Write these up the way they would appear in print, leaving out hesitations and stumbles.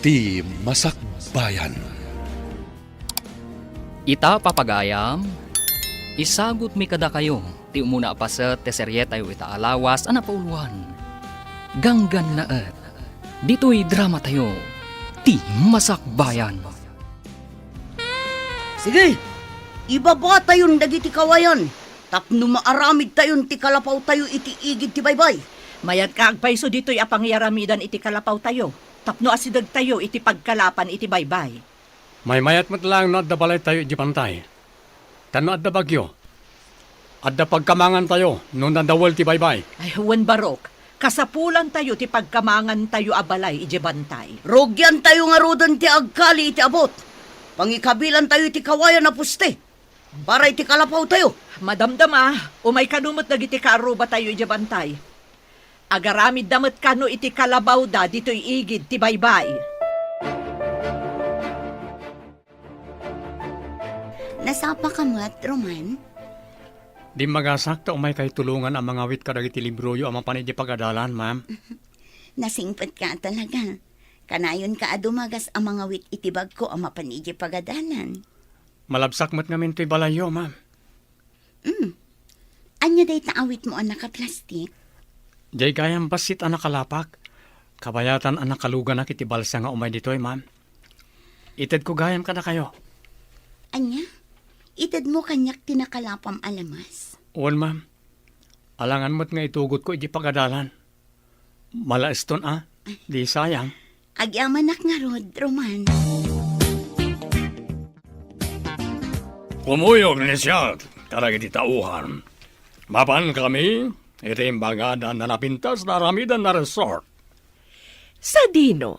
ti Masakbayan. Ita papagayam, isagot mi kada kayo, ti umuna pa sa teserye tayo ita alawas, pauluan. Ganggan naet, dito'y drama tayo, ti Masakbayan. Sige, ibaba tayon dagiti kawayan. Tapno maaramid tayon ti kalapaw tayo iti igid ti baybay. Mayat ka agpayso dito'y apangyaramidan iti kalapaw tayo. Tapno asidag tayo iti pagkalapan iti baybay. May mayat mat lang no adda balay tayo iti pantay. Tano adda bagyo. Adda pagkamangan tayo no nadawal ti baybay. Ay, huwan barok. Kasapulan tayo ti pagkamangan tayo abalay iti bantay. Rogyan tayo nga rodan ti agkali iti abot. Pangikabilan tayo iti kawayan na puste. Para iti kalapaw tayo. Madamdama, umay kanumot dagiti kaaruba tayo iti bantay. Agaramid damat kano iti kalabaw da dito'y igid ti baybay. Nasapa ka mat, Roman? Di magasakta umay kay tulungan ang mga wit kadagiti libroyo ang mapanidi pagadalan, ma'am. Nasingpet ka talaga. Kanayon ka adumagas ang mga wit itibag ko ang mapanidya pagadalan. Malabsak mat ngamin to'y balayo, ma'am. Anya day taawit mo ang nakaplastik? Jay gayang basit ang nakalapak. Kabayatan ang nakalugan na kiti balsa nga umay dito'y, ma'am. Ited ko gayam ka na kayo. Anya? Itad mo kanyak tinakalapam alamas. Uwan, ma'am. Alangan mo't nga itugot ko iti pagadalan. Malaiston, Di sayang. Agyamanak nga rod, Roman. Pumuyog ni siya, karagiti tauhan. Mapan kami, iti imbagadan na napintas na ramidan na resort. Sa dino,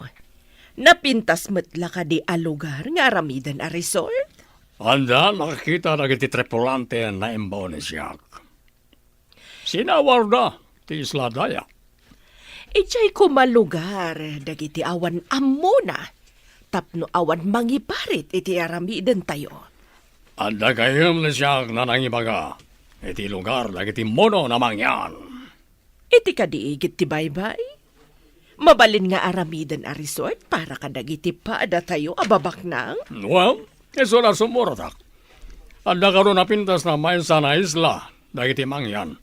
napintas metla ka di a lugar nga aramidan a resort? Anda, nakakita na iti tripulante na imbaw ni siya. Sinawar na, ti Isla Daya. Ijay ko malugar, dagiti awan amuna. Tapno awan mangiparit iti aramidan tayo. Anda kayom ni siya na nangibaga. Iti lugar, dagiti mono na mangyan. Iti kadiigit ti baybay? Mabalin nga aramidan a resort para kadagiti paada tayo ababak nang? Well, iso na sumuratak. Anda karon napintas na may sana isla, dagiti mangyan.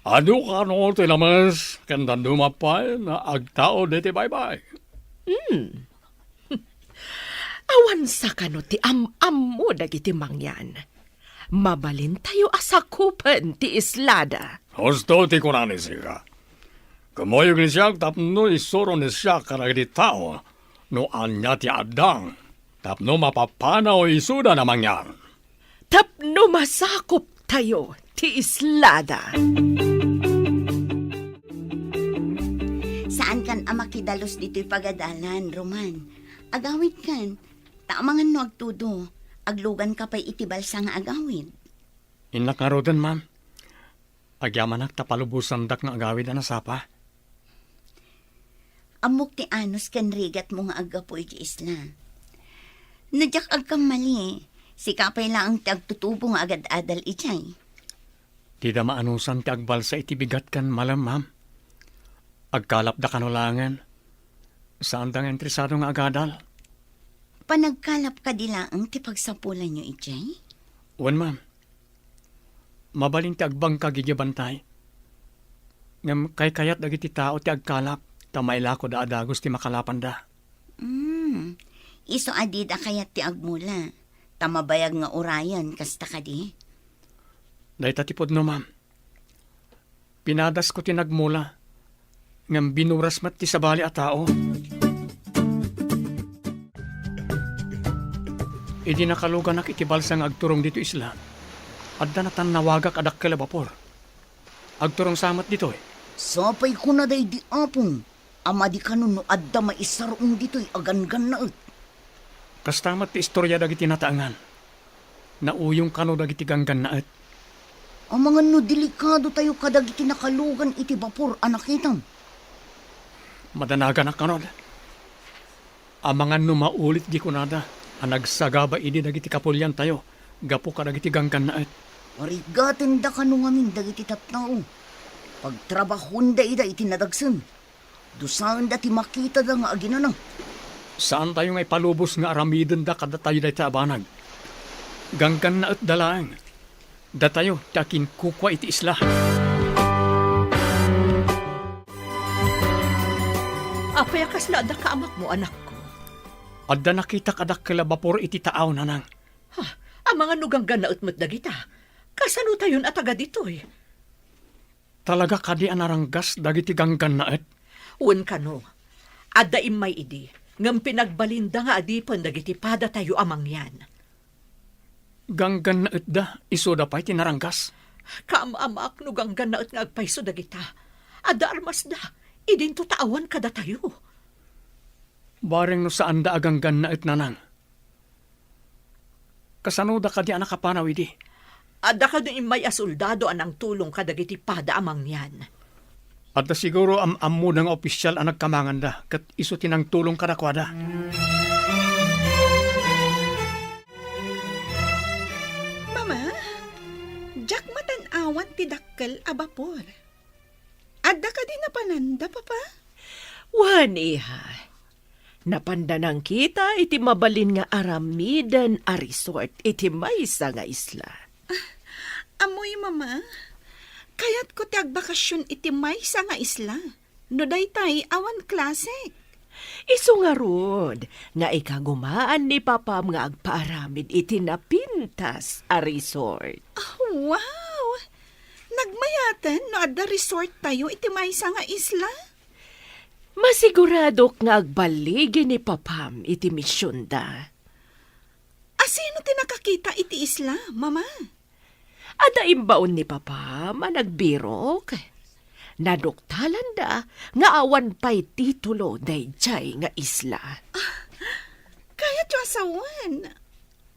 Ado ka no tilamas, kanda dumapay na agtao diti baybay. Awan sa kano ti am mo dagiti mangyan. Mabalin tayo asakupan ti islada. Husto ti kunani siya. Kamoyog ni siya, tapno isuro ni siya karagiti tao, no anya ti adang, tapno mapapanaw isuda na mangyan. Tapno masakop tayo ti islada. Saan kan ang makidalos dito'y pagadalan, Roman? Agawid kan, taamangan no agtudo. Aglugan ka pa'y itibal sa nga agawid. Inakarodan, ma'am. Agyamanak tapalubusan dak nga agawid na nasapa. Amok ti anos kan rigat mo nga agapoy di isla. Nadyak agkam mali, si kapay lang ang tagtutubo nga agad-adal ichay. Tida maanusan ti agbalsa iti bigat kan malam, ma'am. Agkalap da kanulangan. Saan dang entresado nga agadal? Panagkalap ka dila ang ti pagsapulan nyo ichay? Wan, ma'am. Mabalin ti agbang kagigibantay. Ngam kay kayat dagiti tao ti agkalap, tamayla ko da adagos ti makalapan da. Iso adid akayat ti agmula. Tamabayag nga urayan, kasta ka di? Dahita tipod no, ma'am. Pinadas ko ti nagmula. Ngam binuras mat ti sabali a tao. Idi nakalugan nak iti balsang agturong dito isla. Adda na tan nawagak adak kalabapor. Agturong samat dito eh. Sapay ko na day di apong. Ama di kanon no adda maisarong dito'y agan-gan na ut. Kastamat ti istorya dagiti nataangan. Nauyong kano dagiti ganggan na et. Ang mga no delikado tayo kadagiti nakalugan iti bapor anakitam. Madanaga na kanod. Ang mga numaulit di kunada. Ang nagsagaba ini dagiti kapulyan tayo. Gapo ka dagiti ganggan na et. Marigaten da kano ngamin dagiti tattao. Pagtrabahon da ida iti nadagsan. Dusaan da ti makita da nga aginanang. Saan tayo ngay palubos nga aramidon da kada tayo dahi abanag? Ganggan na at dalaang. Da tayo, takin kukwa iti isla. Apay kasla da ka amak mo, anak ko. Adda nakita kadak kalabapor iti taaw nanang. Ha, ang mga nuganggan na utmat da kita. Kasano tayon at agad ito'y? Talaga kadi anaranggas dagiti ganggan na at. Uwan ka no. Adda imay idi. Ngam pinagbalinda nga adipan dagiti pada tayo amang yan. Ganggan na at da, iso da pa'y tinaranggas. Kaam-amak no ganggan na at nga agpaiso dagita. Adda armas da, idin to taawan kada tayo. Bareng no saan da aganggan na at nanang. Kasano da kadi anak kapanaw idi. Adda ka din imay asoldado anang tulong kadagiti pada amang yan. At da siguro am-ammo ng opisyal ang nagkamangan da, kat iso tinang tulong kadakwada. Mama, jak matanawan ti dakkel a bapor. Adda ka din napananda, papa? Wan, iha. Napandanang kita iti mabalin nga aramidan a resort iti maysa nga isla. Amoy, mama. Kaya't ko ti agbakasyon iti maysa nga isla. No daytay awan klasik. Isu nga rod, nga ikagumaan ni papam nga agpaaramid iti napintas a resort. Oh, wow! Nagmayatan no adda resort tayo iti maysa nga isla. Masiguradok nga agbaligi ni papam iti misyon da. Asino ti nakakita iti isla, mama? Ada imbaon ni papa managbirok. Naduktalan da nga awan pa'y titulo dayjay nga isla. Kaya ti asawan.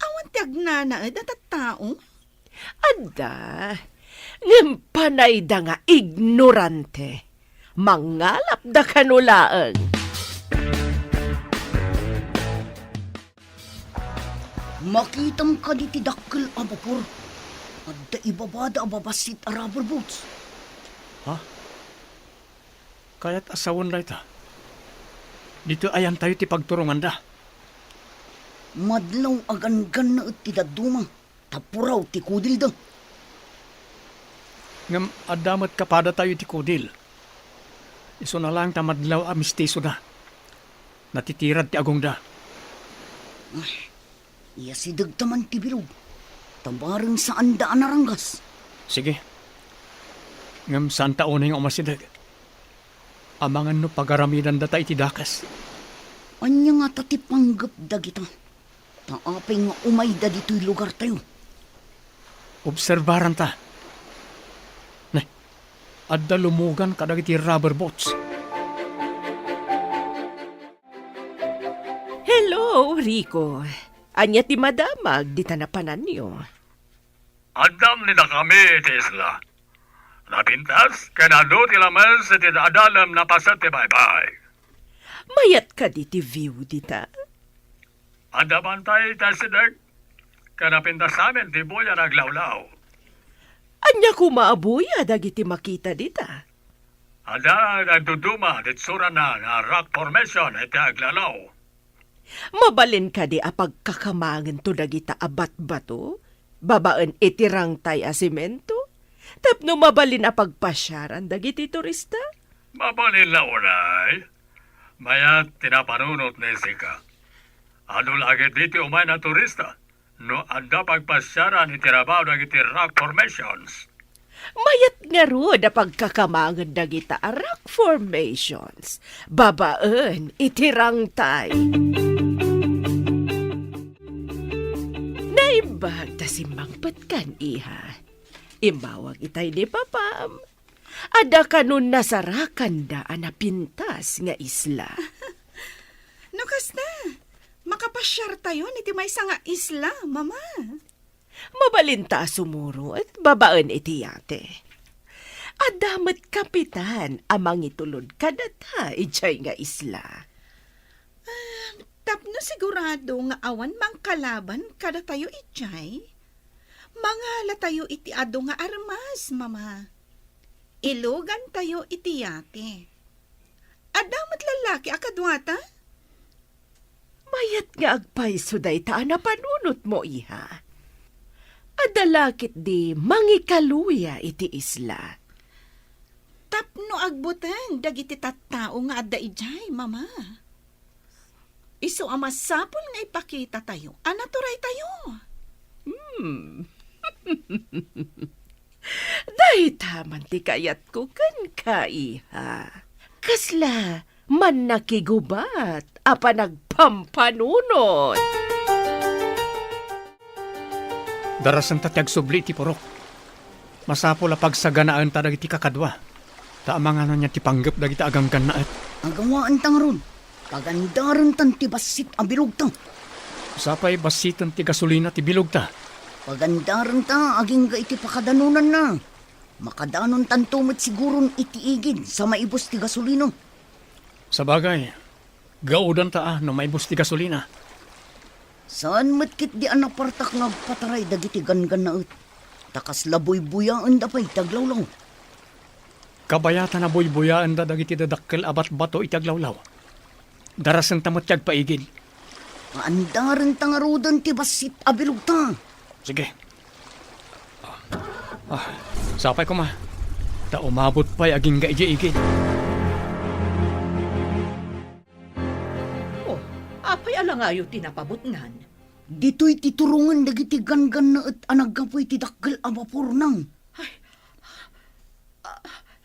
Awan ti agnanaed at tao. Ada, ngimpanay da nga ignorante. Mangalap da kanulaang. Makitam ka di ti dakkel a bapor. Adda ibabada a babasit a rubber boats. Ha? Kaya't asawan da ita. Dito ayan tayo ti pagturungan da. Madlaw agan-gan na ti daduma. Tapuraw ti kudil da. Ngam adamat kapada tayo ti kudil. Iso na lang tamadlaw a mistiso da. Natitirad ti agong da. Iya si dagtaman ti bilog. Tabarang saan daan naranggas. Sige. Ngam saan taon yung umasidag. Amangan no pagaramidan data iti dakas. Anya nga tati panggap da kita. Taapay nga umay da dito'y lugar tayo. Obserbaran ta. Nay, adda lumugan kadag iti rubber boats. Hello, Rico. Anya ti madamag di tanapanan niyo. Adam ni na kami iti isla. Napintas, kanado ti lamas iti adalam na pasat ti bye-bye. Mayat ka di ti view dita. Adaman tayo tasidag. Kanapintas amin ti buya naglawlaw. Anya kumaabuya dagiti makita dita. Ada nagduduma dit sura na rock formation iti aglalaw. Mabalin ka di apagkakamangan to dagita abat bato. Babaan itirang tay a simento. Tapno mabalin apagpasyaran dagiti turista. Mabalin na unay. Mayat tinapanunot ni Sika. Ano lagi dito umay na turista? No anda pagpasyaran itirabaw dagiti rock formations. Mayat nga ro da pagkakamangan dagita a rock formations. Babaan itirang tay. Naibag ta simbangpat kan iha. Imbawag itay ni papam. Ada kanun nasarakan da anapintas nga isla. No kasta, makapasyar tayo iti maysa nga isla, mama. Mabalinta sumuro at babaan iti yate. Adamat kapitan amang itulod kadata ijay nga isla. Tapno sigurado nga awan mang kalaban kada tayo itjay. Mangala tayo iti ado nga armas, mama. Ilugan tayo iti yate. Adamat lalaki akadwata? nga agpayso day ta na panunot mo, iha. Adalakit di mangikaluya iti isla. Tapno agbutan, dagiti tattao nga adda ijay, mama. Isu ama sapol nga ipakita tayo. Anaturay tayo. Dahi taman ti kayat ko kan ka, iha. Kasla, man nakigubat, apa nagpampanunot. Darasan tatyag subli ti purok. Masapol a pagsaganaan ta dagiti kakadwa. Taamang niya ti panggap dagiti aganggan na at. Agawaan tang ron. Pagandaran tan ti basit ang bilog tang. Sapay basitan ti gasolina ti bilog ta. Pagandaran ta aging ga iti pakadanunan na. Makadanon tan tumit siguron iti igid sa maibos ti gasolino. Sa bagay, gaudan ta no maibos ti gasolina. Saan matkit di anak partak nga pataray dagiti gangan na ut. Takas laboy-buyaan da pa'y taglawlaw. Kabayatan na buy-buyaan da dagiti dadakkel abat bato itaglawlaw. Darasan ta matyag paigid. Paandaran ta nga rodan ti basit abilog ta. Sige. Sapay ko ma. Ta umabot pa'y aging gaigi-igid. Oh, apay alangayo tinapabutngan. Dito'y titurungan dagiti gangan na at anagapoy ti dakkel a vapor nang.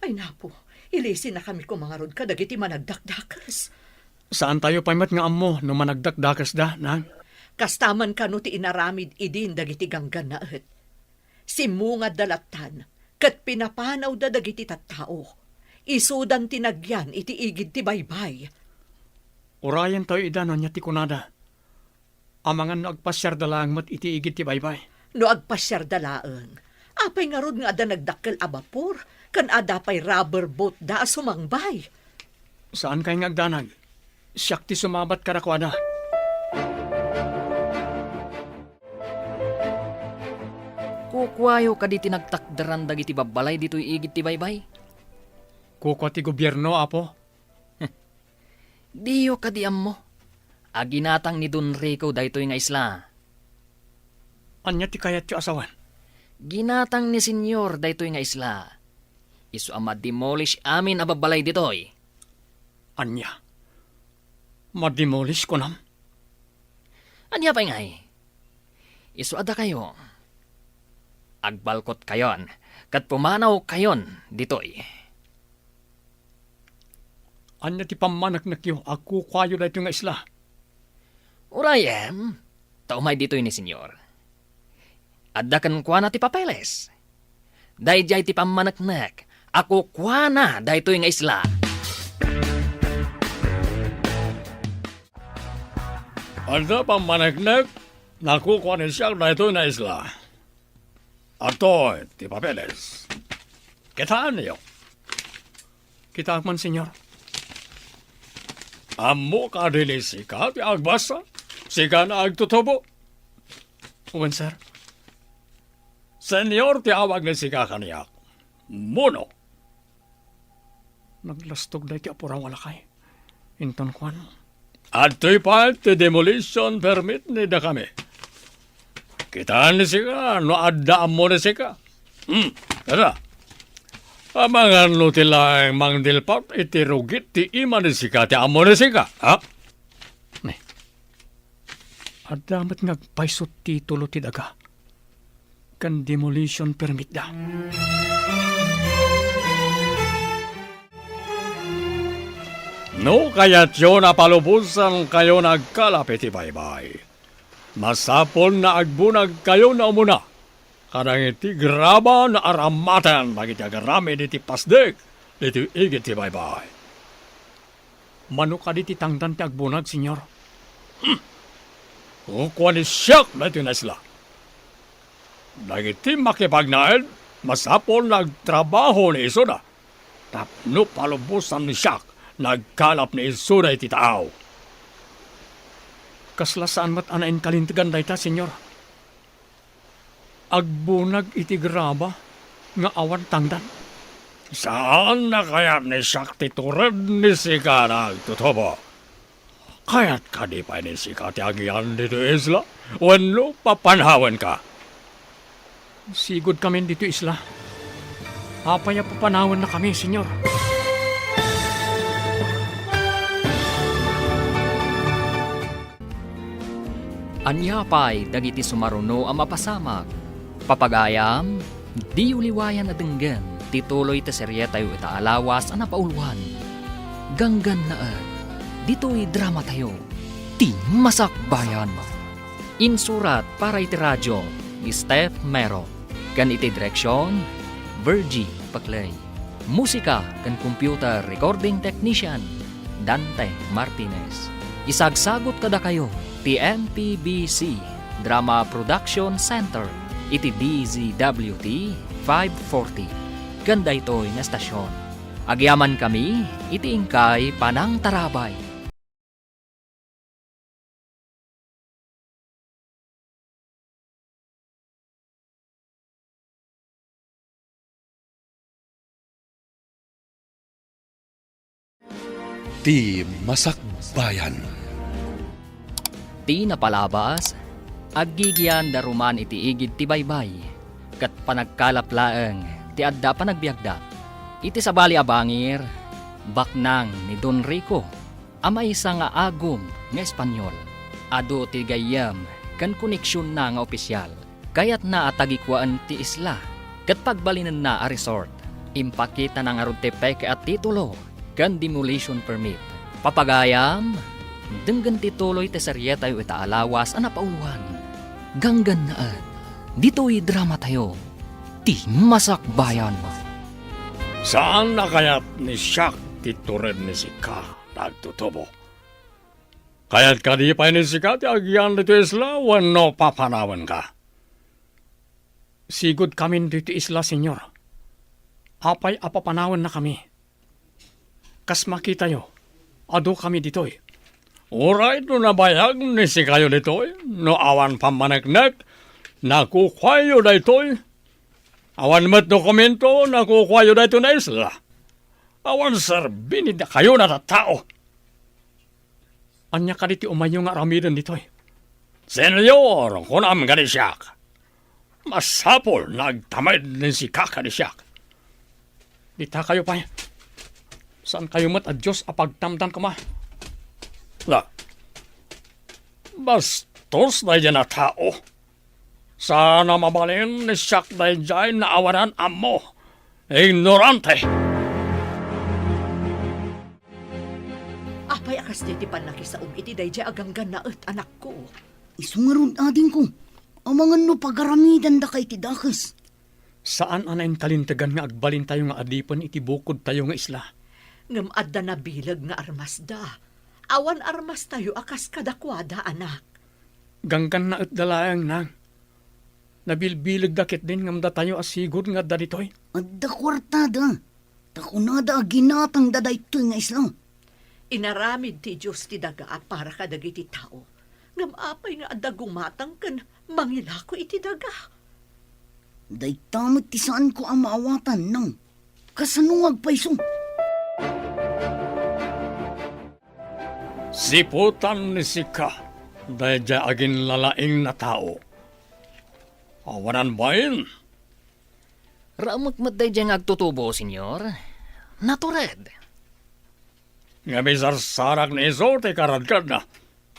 Ay napo, ilisin na kami kumangarod ka dagiti managdakdakas. Saan tayo paymat nga ammo no managdakdakas da, nang? Kastaman ka no ti inaramid idin dagiti ganggan na et. Simungad dalatan, kat pinapanaw da dagiti tattao. Isudan tinagyan iti igid ti baybay. Urayan tayo idano niya ti kunada. Amangan no agpasyar dalang mat iti igid ti baybay. No agpasyar dalaeng, apay nga rod nga ada nagdakkel a bapor, kan ada pay rubber boat da sumangbay. Saan kay nga agdanag? Siyak ti sumabat karakwada. Kukwayo ka di tinagtakdaran dagiti babalay dito'y igid ti baybay. Kuko ti gobyerno, apo. Diyo ka di mo. Aginatang ni Don Rico daytoy nga isla. Anya ti kayat ti asawan? Ginatang ni Senyor daytoy nga isla. Isu ama demolish amin a babalay ditoy. Anya? Mademolish ko nam? Anya pa ngay? Isu ada kayo. Agbalkot kayon, kat pumanaw kayon ditoy. Anya ti pamanak na kiyo, ako kwayo da ito nga isla. Urayem, taumay ditoy ni Senyor. Adda kan kwa na ti papeles. Dayjay ti pamanaknak, ako kwa na daytoy nga isla. Anda pamanaknak, nakukuha ni siya na ito na isla. Ato, ti papeles. Kitaan niyo. Kita man, senyor. Amo ka dili sika, ti agbasa. Sika na agtutubo. Uwan, sir. Senyor, ti awag ni sika kaniyak. Muno. Naglastog na ti apurang walakay. Inton kwan. At pa ti demolition permit ni da kami. Kitaan ni sika, no adda mo ni sika. Kada. Amangan no tilang mangdilpat iti rugit ti ima ni sika ti amo ni sika. Ha? Ne. Adamat ngagpaisot titulo ti daga. Kan demolition permit da. No kaya't yun napalubusan kayo nagkalapit ti baybay. Masapol na agbunag kayo na umuna. Karang iti graba na aramatan bagiti agarami diti pasdek diti igit ti baybay. Mano ka diti tangdan ti agbunag, senyor? Kukuha ni siyak na iti nasla. Dagiti makipagnaed, masapol nagtrabaho ni iso na. Tapno palubusan ni siyak, nagkalap ni iso na iti tao. Kasla saan mat anain kalintigan dayta, senyor? Agbunag iti graba nga awan tangdan. Saan na kaya ni siyak titured ni sika nagtutubo? Kaya't ka di pa ni si katiagyan dito isla. Wano papanawan ka. Sigod kami dito isla. Apaya papanawan na kami, senyor. Anyapay dagiti sumaruno ang mapasamak. Papagayam, di uliwayan na denggan, tituloy ta serye tayo itaalawas ang napauluan. Ganggan na dito'y drama tayo, ti Masak Bayan. Insurat para iti radyo, ni Steph Mero. Kan iti direksyon, Virgie Paclay. Musika kan computer recording technician, Dante Martinez. Isagsagot kada kayo, ti MPBC Drama Production Center, iti DZWT 540. Ganda ito'y na estasyon. Agyaman kami, iti ingkay Panang Tarabay. Ti Masak Bayan. Ti napalabas, aggigyan daruman iti igid ti baybay, kat panagkalaplaeng ti adda panagbiagda. Iti sabali abangir, baknang ni Don Rico, ama isa nga agom nga Espanyol. Ado ti gayam, kan koneksyon na nga opisyal, kayat na atagikwaan ti isla, kat pagbalinan na a resort, impakita na nga ron ti peke at titulo, kan demolition permit. Papagayam, denggan tituloy ti serye tayo itaalawas ang napauluan. Ganggan na dito'y drama tayo, ti Masak Bayan. Saan na kaya't ni Siak titured ni si Ka nagtutubo? Kaya't ka di pa ni si Ka ti agyan dito isla, wano papanawan ka. Sigod kami dito isla, senyor. Apay apapanawan na kami. Kas makita yo, ado kami ditoy. Alright, no nabayag ni si kayo ditoy, no awan pamanagnak, nakukwayo ditoy. Awan mat dokumento, nakukwayo dito na isla. Awan sarbinid na kayo na tao. Anya ka diti umayo nga ramidan ditoy. Senyor, kunam ka ni Siak. Masapol, nagtamad ni si Kaka ni Siak. Dita kayo pa. Saan kayo mat at Diyos apagtamdam ka ma? La, bastos na dyan na tao. Sana mabalin ni Siak na dyan na awanan amo. Ignorante. Apay akas di ti panakisaom iti dayjay aganggan na anak ko. Isungarun ading ko. Amangan no pagaramidan da kay ti dakes. Saan anayin kalintagan nga agbalin tayo nga adipan iti bukod tayo nga isla? Ngam adda na bilag nga armas da. Awan armas tayo akas kadakwada anak. Ganggan na at dalayang nang. Nabilbilag dakit din ngamda tayo asigod nga daditoy. Adda kwartada. Takunada ginatang daday ito'y nga isla. Inaramid ti Diyos ti daga para kadagiti tao. Ngam apay nga adda gumatang kan mangilako iti daga. Day tamot ti saan ko ang maawatan nang kasanungag paiso. Siputan ni si Ka, dahil dyan aging lalaing na tao. Awanan ba yun? Ramag matday dyan agtutubo, senyor. Natured. Nga may sarsarak ni iso, te karadkad na.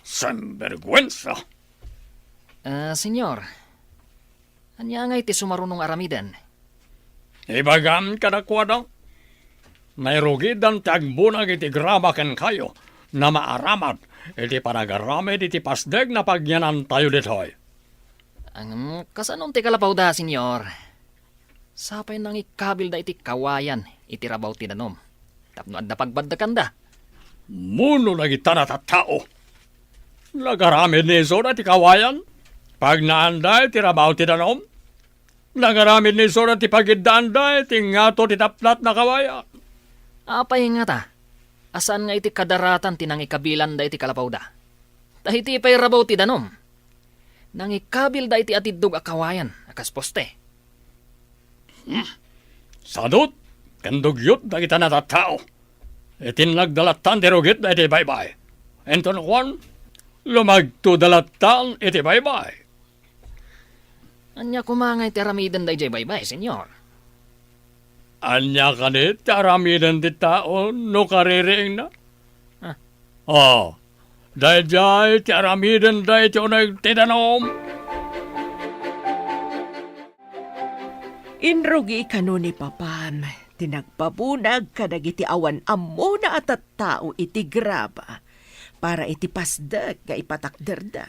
Sanbergwensa. Senyor, anya nga iti sumarunong aramidan? Ibagam kadakwada. Nairugidan tagbunag iti gramakan kayo na maaramad iti panagaramid iti pasdeg na pagyanan tayo ditoy. Ang kasanon ti kalapaw da, senyor. Sapay nang ikabil da iti kawayan, iti rabaw ti danom. Tapno adda pagbaddakan da. Muno lagi tanat at tao. Nagaramid ni iso na ti kawayan. Pag naanday ti rabaw ti danom. Nagaramid ni iso na ti pagiddaanday ti ngato ti taplat na kawayan. Apay nga ta. Asan nga iti kadaratan ti nang ikabilan da iti kalapaw da? Tahiti pay rabaw ti danom. Nang ikabil da iti atiddog akawayan, akas poste. Sadot, kandugyot da kita natatao. Itin nagdalatan ti rugit da iti baybay. Enton Juan, lumagto dalatan iti baybay. Anya kumangay ti aramidan day jay baybay, senyor. Anya kanit, aramidan ti tao, no kaririing na. Oh, dahil jay, ti aramidan day ti unag tinanom. Inrugi kano ni Papam, tinagpabunag kadagiti awan ammo na at tao iti graba, para iti pasdag nga ipatakderda.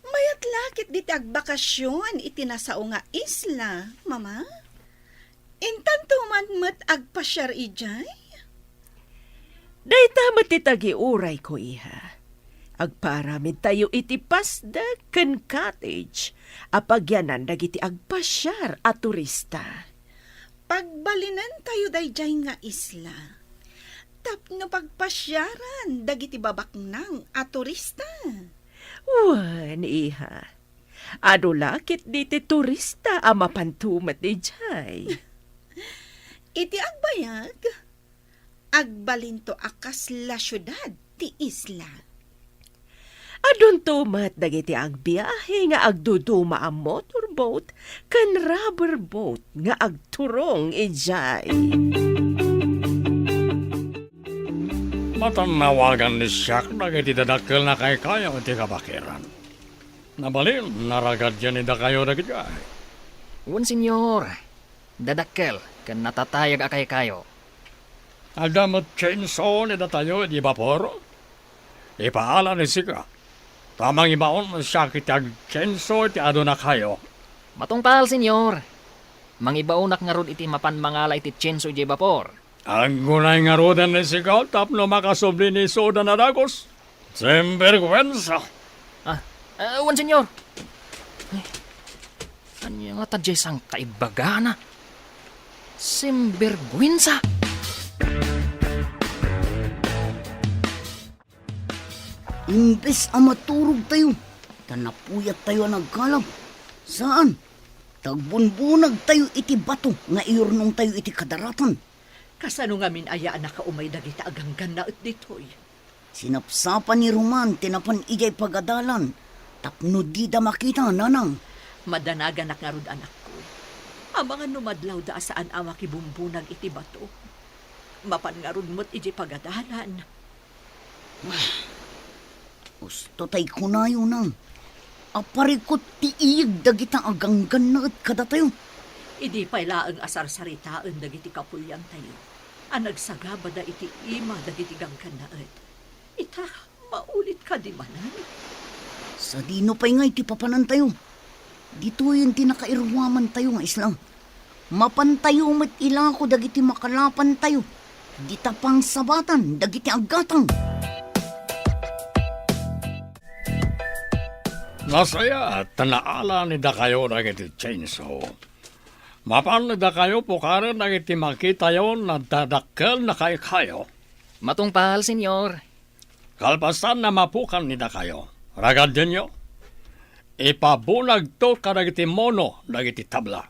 Mayat lakit di agbakasyon iti nasao nga isla, mama. Intan tuman met agpasyar ijay? Dayta matitagi uray ko iha. Agparamid tayo iti pasdag ken cottage, apagyanan dagiti agpasyar at turista. Pagbalinan tayo dayjay nga isla. Tapno pagpasyaran dagiti babaknang at turista. Wan, iha. Ado lakit diti turista ang mapantumat di jay. Iti agbayag, agbalinto akas la syudad ti isla. Adun tumat dagiti agbiyahe nga agduduma ang motorboat kan rubber boat nga agturong ijay. Matanawagan ni Siak dagiti dadakkel na kay kayo iti kabakiran. Nabalin, naragad dyan ida kayo dagiti ay. Wan, senyor. Dadakkel, kan natatayag akay kayo. Adamot chainsaw ni tayo di vapor. Ipaala ni Sika. Tamang ibaon na siya kitag chainsaw ti ado na kayo. Matungpal, senyor. Mangibaunak nga rod iti mapan mangala iti tsenso iti vapor. Ang gunay nga rodan ni Sika tapno makasubli ni Soda na dagos. Sembergwensa. Wan, senyor. Ay, anya nga tadjay sang kaibagana. Simbergwinsa. Imbes ang maturog tayo, tanapuyat tayo nagkalab. Saan? Tagbunbunag tayo iti bato, nga iurnong tayo iti kadaratan. Kasano nga min aya na kaumay dagiti aganggan na at ditoy. Sinapsapan ni Roman, tinapan ijay pagadalan. Tapno di da makita, nanang. Madanagan nga rod anak ko. Ang mga numadlaw da saan ama kibumbunag iti bato. Mapan nga rod mo't iti pagadalan. Gusto tay kunayo nang. Aparikot tiig dagita aganggan na at kada tayo. Idi pailaang asar saritaan dagiti kapulyan tayo. Ang nagsagabada iti ima dagiti gangkan na at. Ita, maulit ka di manan. Sa dino pa'y nga iti papanan tayo. Dito yung tinakairwaman tayo nga islang. Mapantayo mat ila ko dagiti makalapan tayo. Di tapang sabatan, dagiti agatang. Nasaya at tanaala ni da kayo dagiti chainsaw. Mapan ni da kayo pukaran dagiti makita yon na dadakkel na kay kayo. Matungpal, senyor. Kalpasan na mapukan ni da kayo. Ragad din nyo. Ipabunag to kadagiti mono dagiti tabla.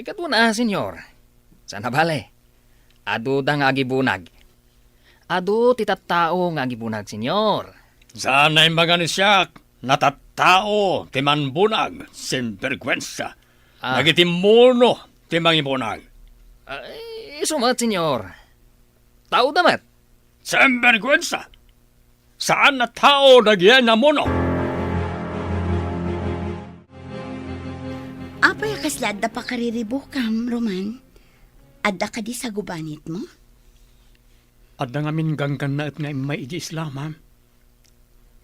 Katuna, senyor. Sana bale. Ado da nga agibunag. Ado titattao nga agibunag, senyor. Sana imbaga ni Siak. Natattao ti manbunag, simpergwensa. Dagiti mono ti mangibunag. Sumat, senyor. Tao damat. Simpergwensa. Saan na tao nagyan na mono? Apay kaslad da pa kariribukam, Roman. Adda ka di sa gubanit mo? Adda nga min ganggan na at nga may iji isla, ma'am.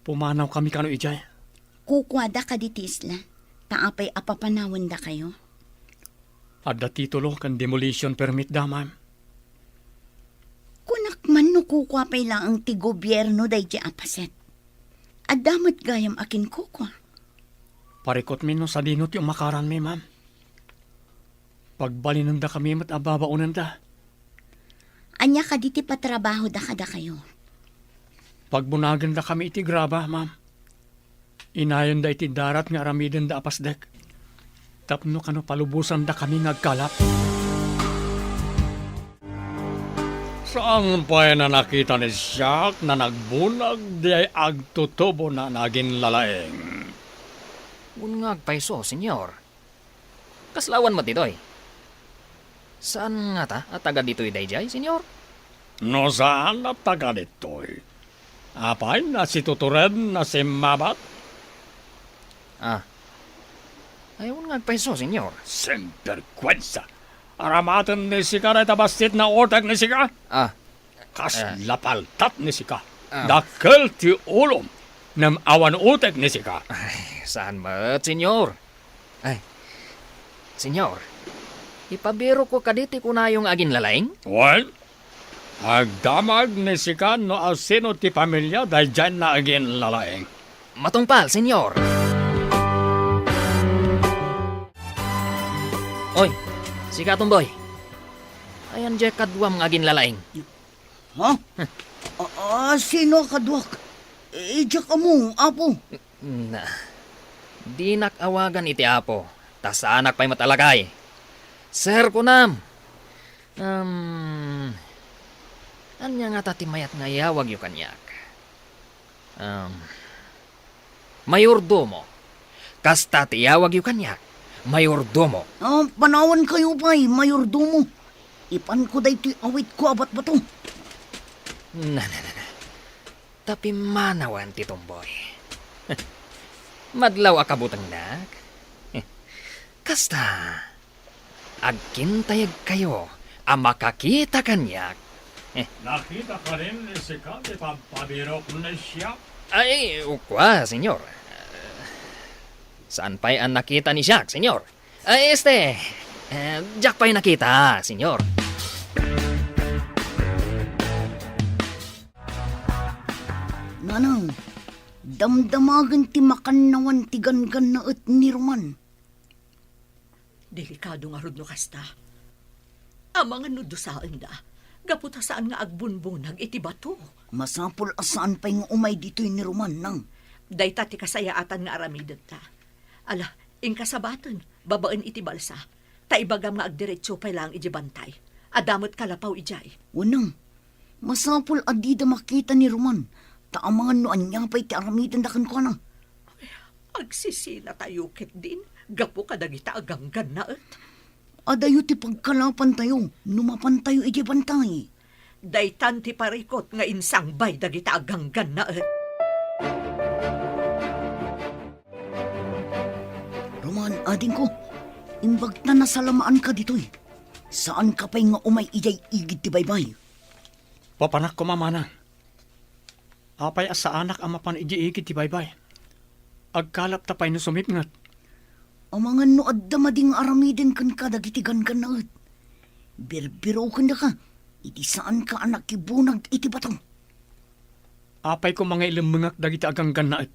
Pumanaw kami kano ijay. Kukwada ka di tisla. Taapay apapanawan da kayo. Adda titulo kan demolition permit da, ma'am. Kunak man no kukwa pay lang ang ti gobyerno day di apaset. Adamat gayam akin kukwa. Parikot min no sa dinot yung makaran mi, ma'am. Pagbalinan da kami mat ababaunan da. Anya ka di ti patrabaho da kada kayo. Pagbunagan da kami iti graba, ma'am. Inayon da iti darat nga aramiden da apasdek. Tapno kano palubusan da kami ngagkalap. Saan pa na nakita ni Jack na nagbunag di ay agtutubo na naging lalaeng? Unngag paiso, senyor. Kaslawan mo ditoy. Saan nga ta at taga dito'y dayjay, senyor? No saan na taga nito'y? Apay na si tutured na si Mabat? Ah. Ay, unngag paiso, senyor. Semperkwensa. Aramatan ni Sika na tabastit na otak ni Sika? Ah. Kas lapaltat ni Sika. Ah. Dakkel ti ulom nam awan utek ni Sika. Saan mat, senyor? Ay, senyor, ipabiro ko kaditi ko na yung agin lalaing? Well, agdamag ni Sika no asino ti pamilya dahil dyan na agin lalaeng. Matungpal, senyor. Oy, si Katumboy. Ayan dyan kadwam ng agin lalaing. Ha? Sino kaduak? Ijak mo, apo. Na, di nakawagan iti apo. Tas anak pa'y matalagay. Sir kunam. Anya nga tatimayat nga yawag yu kanyak. Mayordomo. Kasta ti yawag yu kanyak. Mayordomo. Panawan kayo pa'y, mayordomo. Ipan ko day to'y awit ko abat ba to? Na. Tapi manawan ti Tomboy. Madlaw akabutang nak. Kasta, agkintayag kayo, makakita kanyak. Nakita ka rin ni Sika di pagpabirok na siya? Ay, ukwa, senyor. Saan pa'y ang nakita ni Jack, senyor? Jack pa'y nakita, senyor. Nanang, damdamagan ti makanawan ti gangan na at ni Roman. Delikado nga rod no kasta. Ang mga nudusaan da, gaputa saan nga agbunbunag iti bato. Masapol asaan pa'y nga umay dito'y ni Roman nang. Dayta ti kasayaatan nga aramidan ta. Ala, ingkasabaton, babaan iti balsa. Ta ibagam nga agdiretso pa'y lang iji bantay. Adamot kalapaw ijay. Wanang, masapol adida makita ni Roman. Taamangan no anya pa'y ti aramidan da kan ko na. Agsisina tayo ket din. Gapo kadagita aganggan na et. Adayo ti pagkalapan tayo, numapan tayo iji bantay. Daytan ti parikot nga insang bay dagita aganggan na et. Roman, ading ko, imbag na nasalamaan ka dito'y. Saan ka pa'y nga umay ijay igid ti baybay? Papanak ko mamanang. Apay asa anak ang mapan ijiigit ti baybay. Agkalap tapay no sumipngat. Ang mga no adda mading aramiden kan kadagiti gangan na et. Birbiro kan da ka, iti saan ka anak kibunag iti batong. Apay ko mga ilimungak dagiti aganggan na it.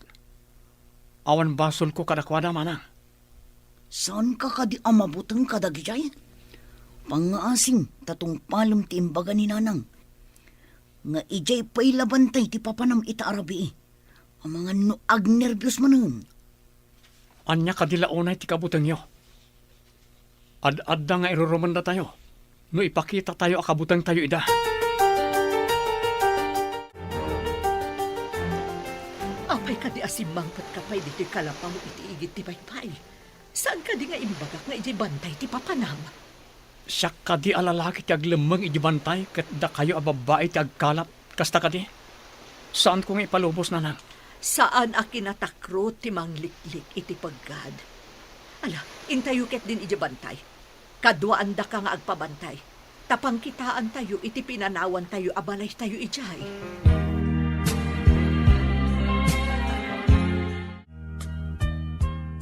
Awan basol ko kadakwada manang. Saan ka kadi amabutang kadagijay? Pangaasing tatong palom ti imbaga ni nanang. Nga ijay pa'y labantay ti papanam ita arabi. Ang mga no agnervyos manon. Anya kadilaunay ti kabutang yo. Ad-adda nga iruruman na tayo. No ipakita tayo akabutang tayo ida. Apay ka di asimangpat ka pa'y dito'y kalapaw iti igit ti paypay. Saan ka di nga imbagak nga ijay bantay ti papanam? Siya ka di alalaki ti aglemang ijibantay kat da kayo ababae ti agkalap. Kasta ka di? Saan ko nga ipalubos na nang? Saan a kinatakro ti mangliklik iti paggad? Ala, intayo ket din iti bantay. Kadwaan da ka nga agpabantay. Tapang kitaan tayo iti pinanawan tayo abalay tayo ijay.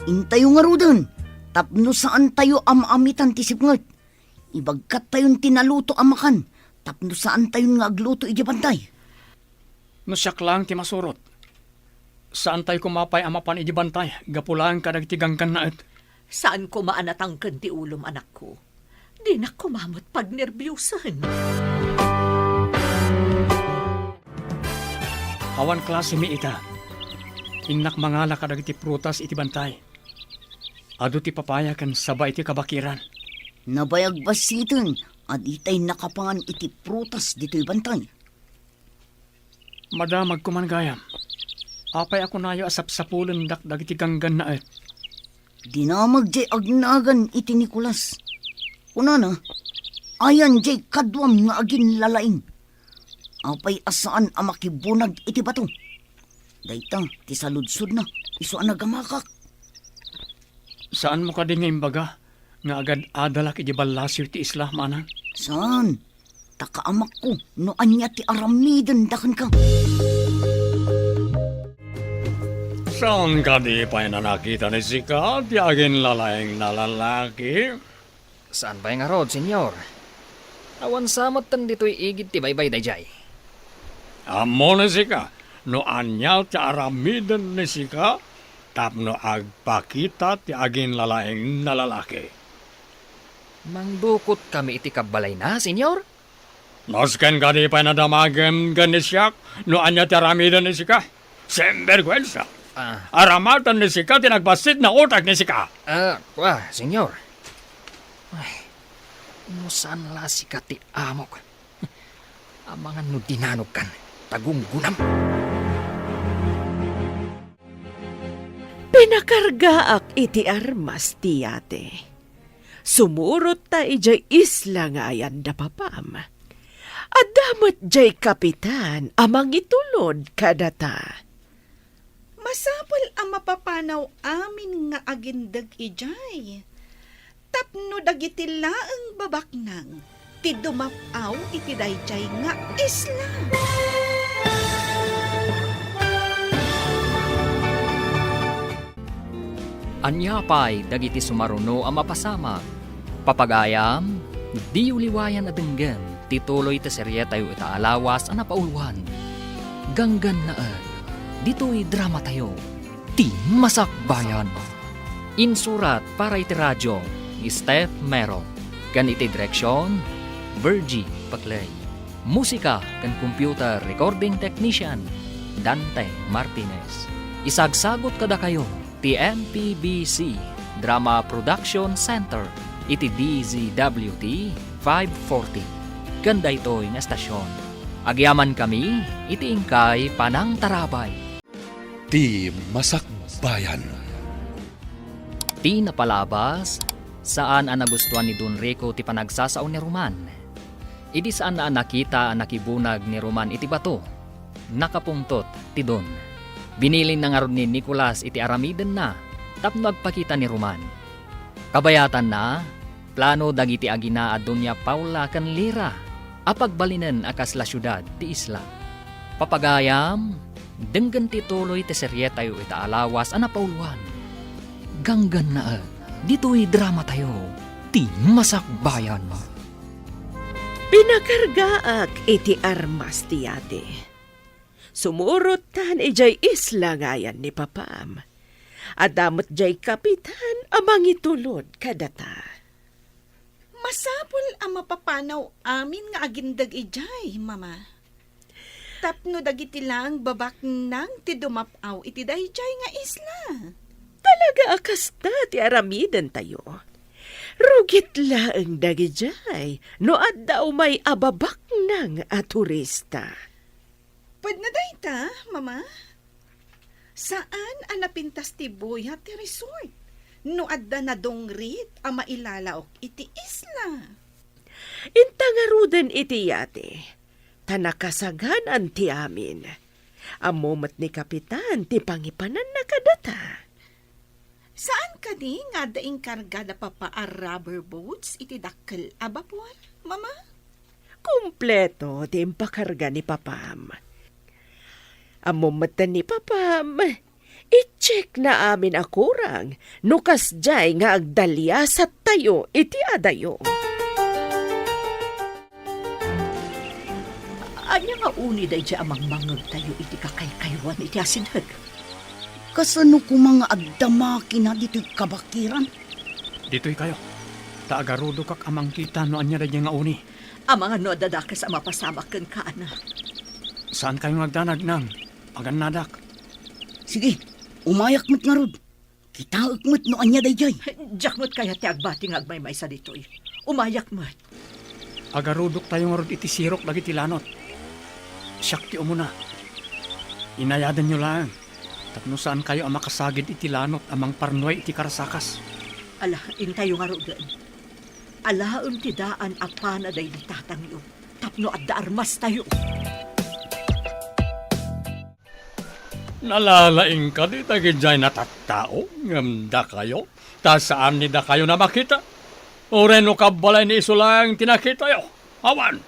Intayo nga rudan. Tapno saan tayo amamitan ti sipngot. Ibagkat tayon tinaluto amakan. Tapno saan tayon nga agluto iti bantay. No siyak lang ti masurot. Saan tayo kumapay amapan ijibantay? Gapulaan ka nagtigangkan na it. Saan ko maanatangkan ti ulom anak ko? Di na kumamot pag nervyusan. Awan klase mi ita. Inak mangala ka dagiti prutas iti bantay. Ado ti papaya kan sabay ti kabakiran. Nabayag basiton. Aditay nakapangan iti prutas dito'y bantay. Madamag ko man gayam. Apay ako nayo asap sa pulen dagiti ganggan na et. Dinamag jay agnagan iti Nicolas. Unana, ayan jay kadwam nga agin lalaing. Apay asaan ang makibunag iti bato. Dayta, ti saludsud na, iso ang nagamakak. Saan mo ka din nga imbaga? Nga agad adalak iti balasyo ti isla, manang? Saan? Takaamak ko, no anya ti aramiden dakan ka. Saan ka di pa na nakita ni Sika? Ti agin lalaeng na lalaki? Saan ba yung arod, senyor? Awan samot tan dito'y igid ti baybay dayjay. Amo ni Sika. No anya ti aramiden ni Sika? Tapno agpakita ti agin lalaeng na lalaki. Mangdukot kami iti kabalay na, senyor? Nosken ka di pa na damagem ganisyak? No anya ti aramiden ni Sika? Sembergwensa. Aramatan ni Sika, tinagbasit na utak ni Sika. Senyor. Ay, saan la sika ti amok? Amangan no dinanog kan, tagunggunam. Pinakargaak iti armas tiyate. Sumurot ta ijay isla nga ayan da papam. Adamat jay kapitan amang itulod kadata. Masapol ang mapapanaw amin nga agindag ijay. Tapno dagiti laeng babaknang, ti dumapaw iti dayjay nga isla. Anyapay dagiti sumaruno ang mapasama. Papagayam, di uliwayan adenggan, tituloy ta serye tayo itaalawas ang napauluan. Ganggan naan, dito'y drama tayo, ti masakbayan. Insurat para iti radyo, Steph Mero. Kan iti direksyon, Virgie Paclay. Musika kan computer recording technician, Dante Martinez. Isagsagot kada kayo, ti MPBC Drama Production Center, iti DZWT 540. Ganda ito'y nga estasyon. Agyaman kami, iti ingkay Panang Tarabay. Ti Masakbayan. Ti napalabas, saan ang nagustuhan ni Don Rico ti panagsasaw ni Roman. Idi saan na nakita ang nakibunag ni Roman iti bato. Nakapungtot ti Don. Binilin na nga ron ni Nicolas iti aramiden na, tapno agpakita ni Roman. Kabayatan na, plano dagiti agina at Doña Paula kan lira, apagbalinan akas la syudad ti isla. Papagayam, denggan ti tuloy ti serye tayo itaalawas ang napauluan. Ganggan na dito'y drama tayo, ti masakbayan. Pinakargaak iti armas tiyate. Sumurot tan ijay isla ngayan ni papam. Adamot jay kapitan amang itulod kadata. Masapol ang mapapanaw amin nga agindag ijay, mama. Tapno dagiti lang babaknang ti dumapaw iti dayjay nga isla. Talaga akasta ti aramiden tayo. Rugit laeng dagijay no adda umay ababak nang a turista. Pwede na dayta, mama? Saan ang napintas ti buya ti resort? No adda na dongrit ang mailalaok iti isla. Intangaruden iti yate. Tanakasagan ang ti amin. Amomat ni kapitan ti pangipanan na kadata. Saan ka di nga daing kargada pa pa a rubber boats iti dakkel abapor, mama? Kumpleto ti impakarga ni papam. Amumatan ni papam, i-check na amin akurang, nukas jay nga agdalya sa tayo iti adayo. Anya nga uni day dya amang mangag tayo iti kakaykaywan iti asinag. Kasano ko mga agdamaki na dito'y kabakiran? Dito'y kayo. Taagarudo kak amang kita no anya da nga uni. Ang mga no dadakas ang mapasamak kan ka, anak. Saan kayo nagdanag nang? Agan nadak. Sige, umayak mo't nga rod. Kitaak mo't no anya dayjay. Diyak mo't kaya ti agbati nga agmay sa dito'y. Umayak mo't. agarudok tayo nga rod iti sirok dagiti lanot. Siyak ti umuna. Inayadan nyo lang. Tapno saan kayo ang makasagid iti lanot amang parnoy iti karasakas. Ala, intayo nga rogan. Alaam ti daan apana day ditatan yo. Tapno at armas tayo. Nalalaing ka di tagidjay na tattao, ngamda kayo, ta saan ni da kayo na makita? O reno kabalay ni iso lang tinakita yo. Awan,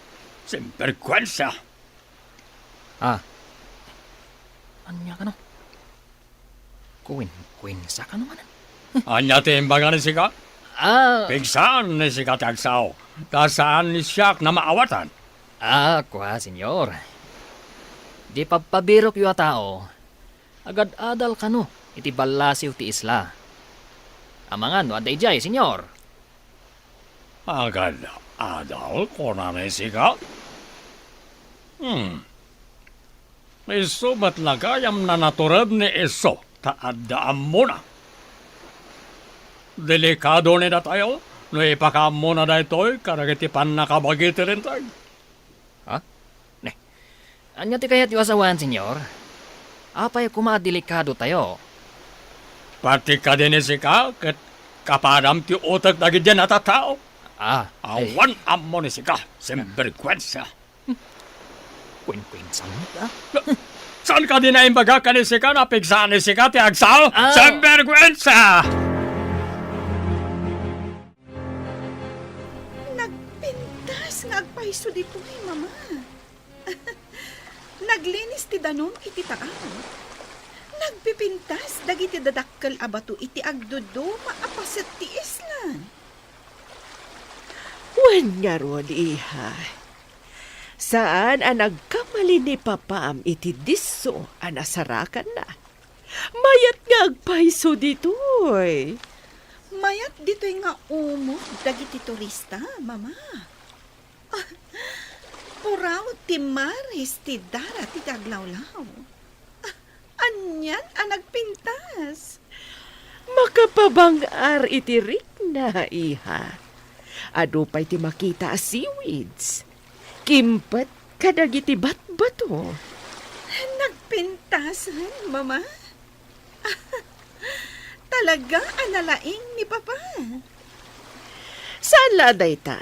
simperkwensya. Anya ka no? Kuwin sa ka naman. Anya timbangan ni sika? Pigsan ni sika tagsaw, ta saan ni siyak na maawatan? Kwa, senyor. Di pagpabirok yu a tao. Agad adal ka no, iti balasiw ti isla. Amangan no, aday jay, senyor. Agad adal ko na ni sika? Iso ba't lagayam na naturad ni iso, taadaan mo na. Delikado ni na tayo, no ipakam mo na da ito'y karagitipan na kabagiti rin tayo. Anya ti kayat yu asawan, senyor? Apay kumadelikado tayo. Pati ka din sika, kat kapadam ti utak na gidyan at tao. Awan amo ni sika, simberkwensya. Kwin sang. Saan ka din na imbaga ka ni sika, napigsaan ni sika, ti agsaw, simberkwensya! Nagpintas nga agpaiso dito mama. Naglinis ti danom iti taaw. Nagpipintas dagiti dadakkel abato iti agdudo maapaset ti islan. Wan nga ron, iha. Saan ang nagkamali ni Papam iti diso anasarakan na? Mayat nga agpaiso ditoy. Mayat dito'y nga umog dagiti turista, mama. Puraw ti maris ti dara ti taglawlaw. Anyan ang nagpintas. Makapabangar iti rikna, iha. Ado pa'y ti makita a seaweeds. Kimpat kadag iti batbato. Nagpintasan, mama. Talaga analaing ni Papa. Saan laday ta?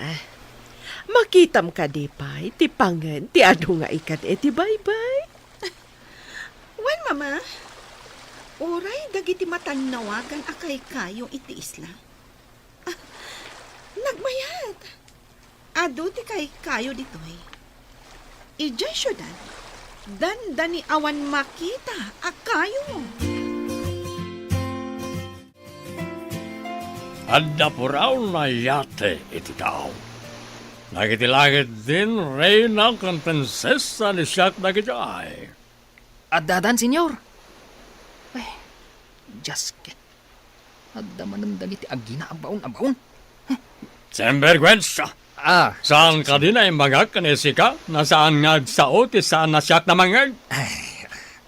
Makitam ka di pa'y ti pangan ti ado nga ikat iti bye-bye. Wan, mama. Oray dagiti matanawagan akay kayo iti isla. Nagmayat. Ado ti kay kayo ditoy. Ijay syudad. Dandani awan makita akayo. Adda puraw na yate iti tao. Nagitilagit din reyna kan prinsesa ni siyak nagitay. Dadan, senyor. Ay, jasket. Adda manandag iti agina abaon. Semberkwensya. Saan ka din ay magak kanisika? Nasaan nga sao ti saan na siyak na mangag?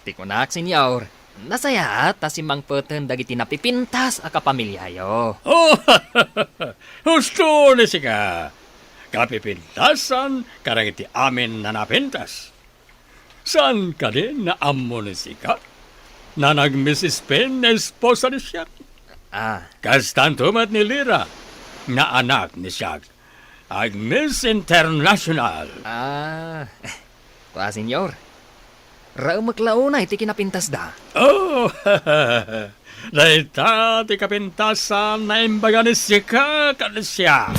Ti kunak, senyor. Nasaya ta si Mang Peten dagiti napipintas a kapamilyayo. Oh, husto ni sika. Kapipintasan karang iti amin na napintas. Saan ka din na amo ni sika? Na nag-Mrs. Pen na esposa ni siyak. Kastantumat ni Lira na anak ni siyak. Ag Miss International. Kwa, senyor. Rao maklauna iti kinapintas da. Oh, daita ti kapintasan na imbaga ni sika kanisya.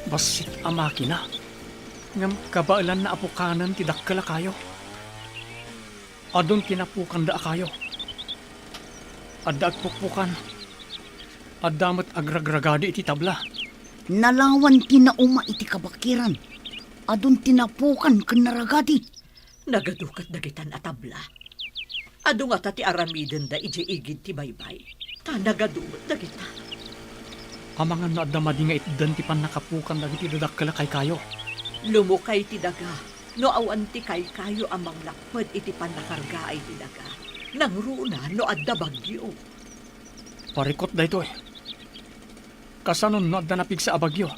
Basit a makina. Ngam kabailan na apukanan ti dakkala kayo. Adon tinapukan da kayo. Adda agpukpukan. Addamat agragragadi iti tabla. Nalawan tinauma iti kabakiran. Adun tinapukan kanaragadi. Nagadukat dagitan atabla. Adu nga ti aramiden da ije igid ti baybay. Ta nagadumat dagita. Amangan na adamadi nga itdan ti pan nakapukan dagiti dadakkala kay kayo. Lumukay ti daga. No awan ti kay kayo amang lakpad iti panakarga ay ti daga. Nang runa no adda bagyo. Parikot da ito eh. kasanon no adda napig sa abagyo.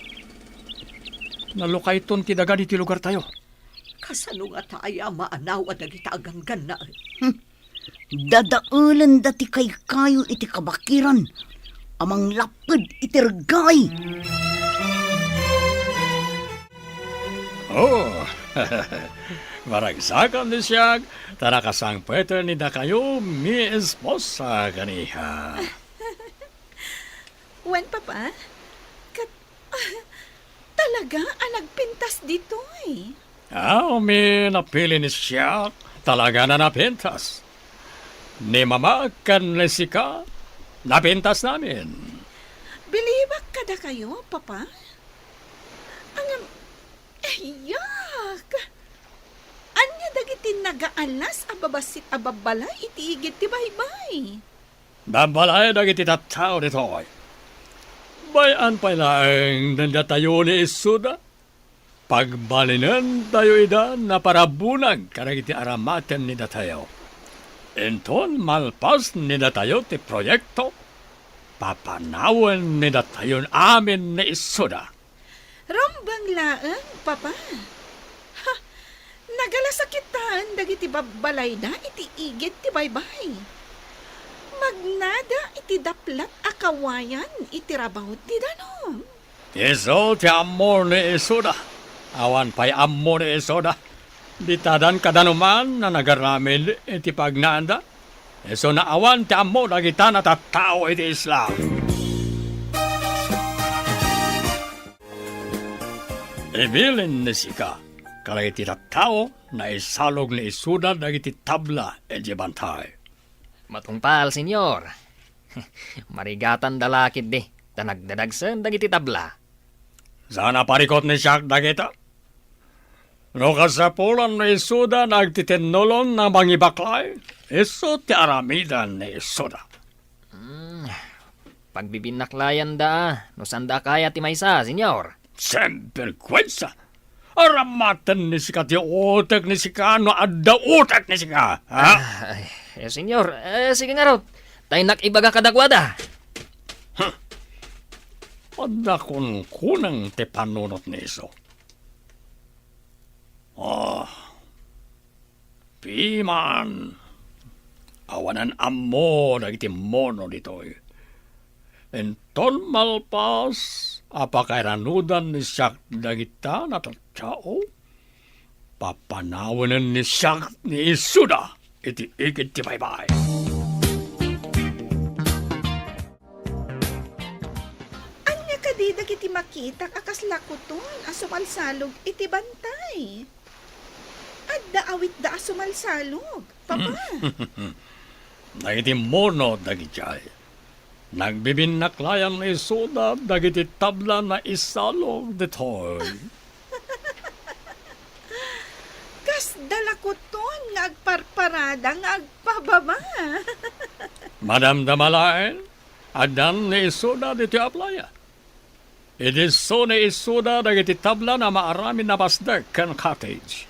Nalukay ton ti daga di ti lugar tayo. Kasano nga taaya maanaw at dagiti aganggan na. Dadaulan dati kay kayo iti kabakiran. Amang lapid iti regay. Oh, maragsakan ni siya, tarakasang pwede ni da kayo, mi esposa ganiha. Wen, Papa? Talaga ang nagpintas dito eh. Mi napili ni siya, talaga na napintas. Ni mama kan ni sika, napintas namin. Bilibak kada kayo, Papa? Yak! Anya dagiti nagaalas ababasit ababalay itiigit ti baybay. Babalay na kita tao nito ay. Bayan pa lang nanda tayo ni Isuda. Pagbalinan tayo ida na parabunag karag iti aramaten ni tayo. Enton malpas ni tayo ti proyekto. Papanawan ni tayo amin ni Isuda. Rombang laang, Papa. Ha, nagalasakitan dagiti babalay na itiigit ti baybay. Magnada iti daplat akawayan iti rabaw ti danom. Iso ti amor ni Isuda. Awan pa'y amor ni Isuda. Ditadan kadanuman na nagaramid iti pagnaanda. Iso na awan ti amor na kita na tatao iti Islam. Ibilin ni sika, kalay iti tao na isalog ni Isuda dagiti tabla iti bantay. Matungpal, senyor. Marigatan dalakid di, tanagdadagsan dagiti tabla. Sana parikot ni siya dagita. No kasapulan ni Isuda nagtitinolon ng mangibaklay, iso ti aramidan ni Isuda. Pagbibinaklayan da, no sanda kaya ti maysa, senyor. Semperkwensa. Aramatan ni sika ti utak ni sika, no adda utak ni sika. Ha? Senyor, sige nga raw. Tayo nakibaga kadakwada. Adda kun kunang ti panunot ni iso. Piman. Awanan amo dagiti mono ditoy. Enton malpas, apakairanudan ni siyak dagita na tatsao. Papanawanan ni siyak ni Isuda, iti igit ti baybay. Anya kadi dagiti makita akas lakuton asumalsalog iti bantay. Adda awit da asumalsalog, Papa. Dagiti mono dagiti nagbibinaklayan ni Isuda dagiti tabla na isalog ditoy. Kas dalakuton nga agparparada nga agpababa. Madam Damalain, adan ni Isuda dito aplaya. Idiso ni Isuda dagiti tabla na maarami na pasdek kan cottage.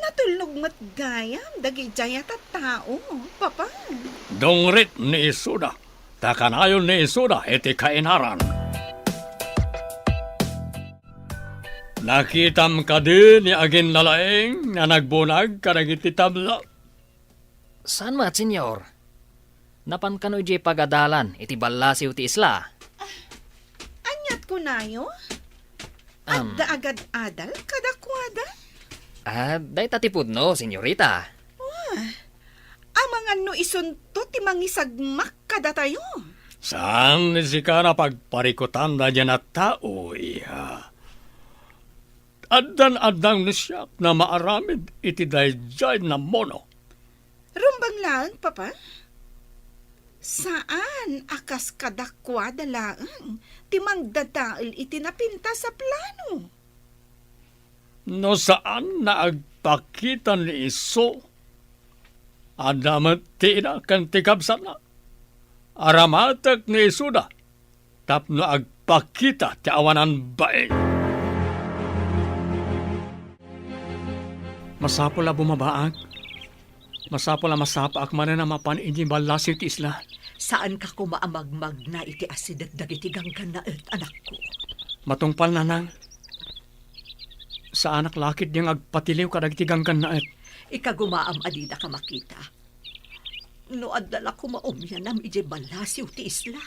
Natulog mat gayam dagi jayat at tao, Papa. Dongrit ni Isuda, takanayon ni Isuda iti kainaran. Nakitam ka din ni agin lalaeng na nagbunag karagiti tabla. Saan mat, senyor? Napan kano iti pagadalan, iti balasiw ti isla. Anyat ko nayo? Adda agad adal kadakwada? Day tatipod no, senyorita. Amangan no isunto ti mangisagmak kada tayo. Saan ni sika na pagparikutan na dyan at tao, iha? Adan-adang ni siya na maaramid iti dayjay na mono. Rumbang lang, Papa? Saan akas kadakwada laang ti mangdadaal iti napinta sa plano? No saan na agpakita ni Iso? Adamat tina kan tikabsan na. Aramatak ni Isuda. Tapno agpakita ti awanan bae. Masapol a bumabaag. Masapol a masapaak man na mapan iti balasiw ti isla. Saan ka kumaamagmag na iti asideg dagiti ganggan na anak ko? Matungpal na nang. Sa anak lakit diyang agpatiliw kadagiti ganggan na et. Ikagumaam adida ka makita. No adala ko maumyanam ije balasiw ti isla.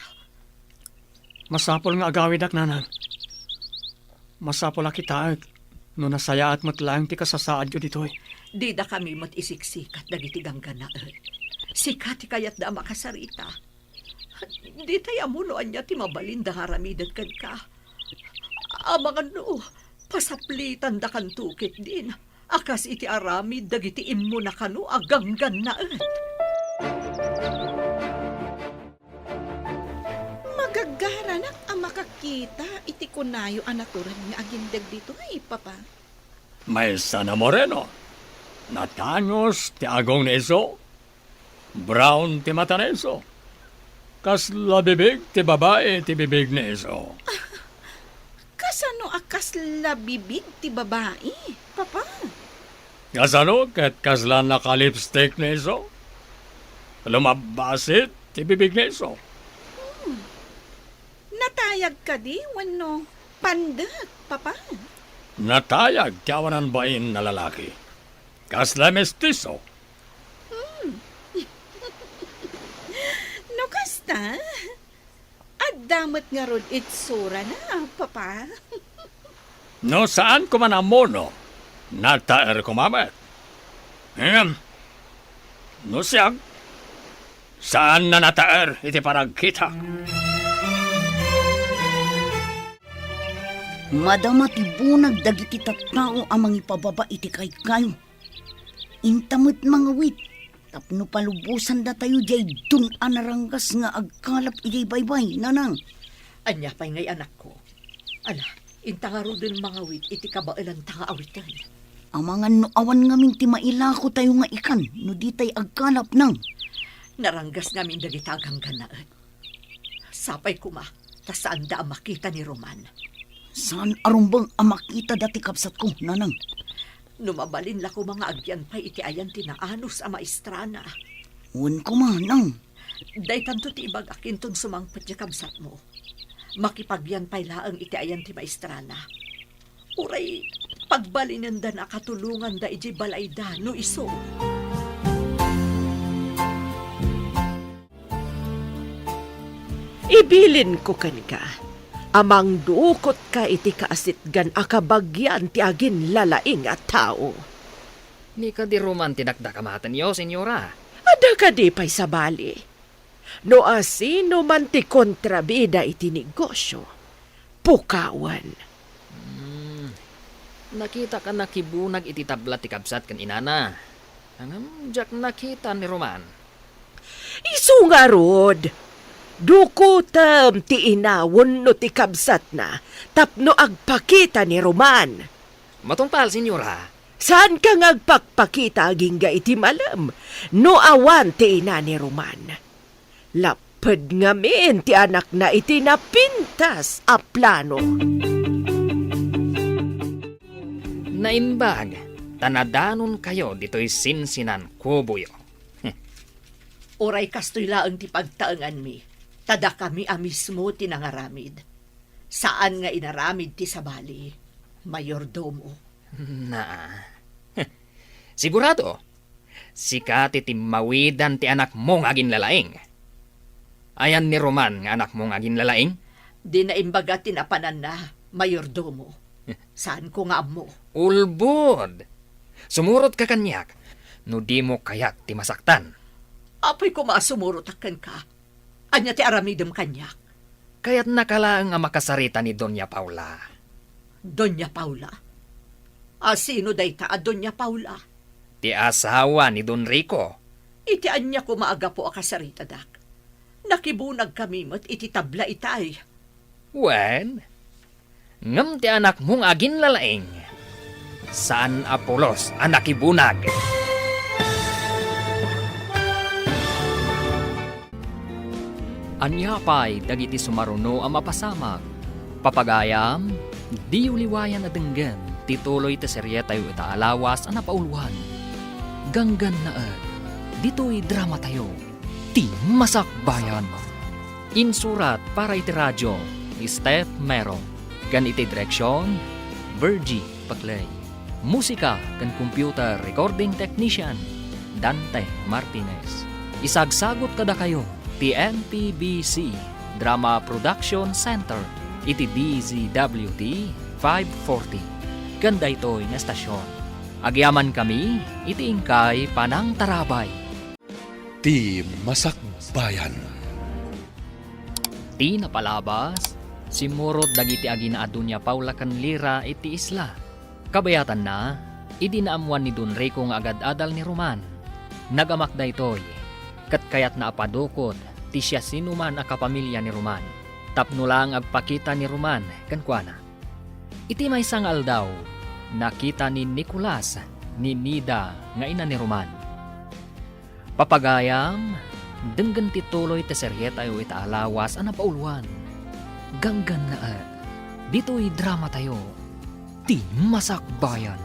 Masapol nga agawid ak nanang. Masapol akita et. No nasaya at matlaang ti kasasaad yo ditoy. Di da kami matisiksikat dagiti ganggan na sikat ti kayat da makasarita. Di tayo amunoan niya ti mabalin da haramidan kan ka. Amang ano, pasaplitan da kan tukit din. Akas iti aramid dagiti immo na kano aganggan na Magagaranak ang makakita iti kunayo anaturan nga agindag dito ay papa. May sana moreno. Natanyos ti agong neso. Brown ti mata neso. Kas labibig ti babae ti bibig neso. Kasano akas labibig ti babae, papa? Kasano ket kaslan naka-lipstick neso. Lumabasit ti bibig neso. Natayag ka di, wano pandak, papa. Natayag ti awanan bain na lalaki. Kasla mestizo. No kasta, adamot nga rod itsura na, papa. No saan ko man amono, nataer ko mamet. No siyag, saan na nataer iti paragkita? Madama ti bunag dagiti tattao amang ipababa iti kayo. Intamot mga wit, tapno palubusan da tayo jay dun anaranggas nga agkalap iti baybay, nanang. Anya pa'y ngay anak ko. Ala, intangaro din mga wit iti kabailan tanga awitan. Amangan no awan ngamin ti mailako tayo nga ikan, no di tay agkalap nang. Naranggas ngamin dagitagang ganaan. Sapay kuma, tasaan da ang makita ni Roman. Saan arumbang amakita dati kapsat ko, nanang? Numabalin la ko mga agyan pa'y iti ayan tinaanos a maestrana. Uwan ko manang. Day tanto ti ibag akin ton sumangpet niya kamsat mo. Makipagyan pa'y laang iti ayan ti maestrana. Uray, pagbalinan da na katulungan da iji balay da no iso. Ibilin ko ka. Amang duukot ka iti kaasitgan akabagyan ti agin lalaing at tao. Ni ka di Roman tinakdakamatan yo, senyora. Ada ka di pa'y sabali. No asino man ti kontrabida iti negosyo. Pukawan. Nakita ka nakibunag iti tabla ti kabsat kan inana. Angam, jak nakita ni Roman. Isu nga rod. Dukutam ti inawon no ti kabsat na, tapno agpakita ni Roman. Matungpal, senyora. Saan ka ngagpakpakita agingga iti malam, no awan ti ina ni Roman. Lapad ngamin ti anak na iti napintas a plano. Naimbag, tanadanon kayo dito'y sinsinan kubuyo. Uray kastoy laang ti pagtaangan mi. Tada kami mismo tinangaramid. Saan nga inaramid ti sabali? Mayordomo. Na. Sigurado, sikat iti mawidan ti anak mong agin lalaing. Ayan ni Roman nga anak mong agin lalaing? Di na imbaga tinapanan na, mayordomo. Saan ko nga mo? Ulbod. Sumurot ka kanyak, no di mo kayak ti masaktan. Apoy ko maasumurot akan ka. Anya ti aramidem kanyak. Kaya't nakalaang nga makasarita ni Doña Paula. Doña Paula? Sino day ta a Doña Paula? Ti asawa ni Don Rico. Iti anya ko maaga po akasarita dak. Nakibunag kami mo't iti tabla itay. Wen, ngam ti anak mong agin lalaing. Saan Apolos ang nakibunag? Anya pa'y dagiti sumaruno ang mapasamag. Papagayam, di uliwayan na denggan, tituloy ta serye tayo itaalawas ang napauluhan. Ganggan na dito'y drama tayo. ti Masakbayan. Insurat para iti radyo ni Steph Mero. Kan iti direksyon, Virgie Paclay. Musika kan computer recording technician, Dante Martinez. Isagsagot kada kayo, ti NPBC Drama Production Center, iti DZWT 540. Ganda ito'y na estasyon. Agyaman kami, iti ingkay Panang Tarabay. Ti Masakbayan. Ti napalabas, simurot dagiti aginaado niya Paula Kanlira iti isla. Kabayatan na, idinaamuan ni Don Rico nga agad-adal ni Roman. Nagamak da ito'y, kat kayat na apadukot, ti siya sinuman a kapamilya ni Roman. Tapno lang agpakita ni Roman, kankwana. Iti may sangal daw, nakita ni Nicolas, ni Nida, nga ina ni Roman. Papagayam, denggan tituloy te seryeta yu ita alawas ana pauluan. Ganggan na dito'y drama tayo. Ti Masakbayan.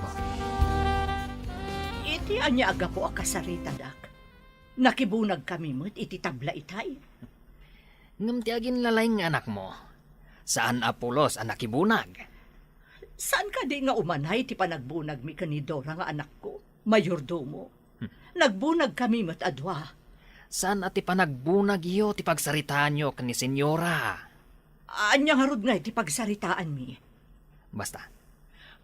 Iti anya aga po akasarita, dak. Nakibunag kami mo't iti tabla itay. Ngam ti agin lalay nga anak mo. Saan apulos anak ibunag? Saan ka di nga umanay ti panagbunag mi kanidora nga anak ko, mayordomo? Nagbunag kami mo't adwa. Saan ati panagbunag iyo ti pagsaritaan nyo kani senyora? Anya nga rod nga iti pagsaritaan mi. Basta,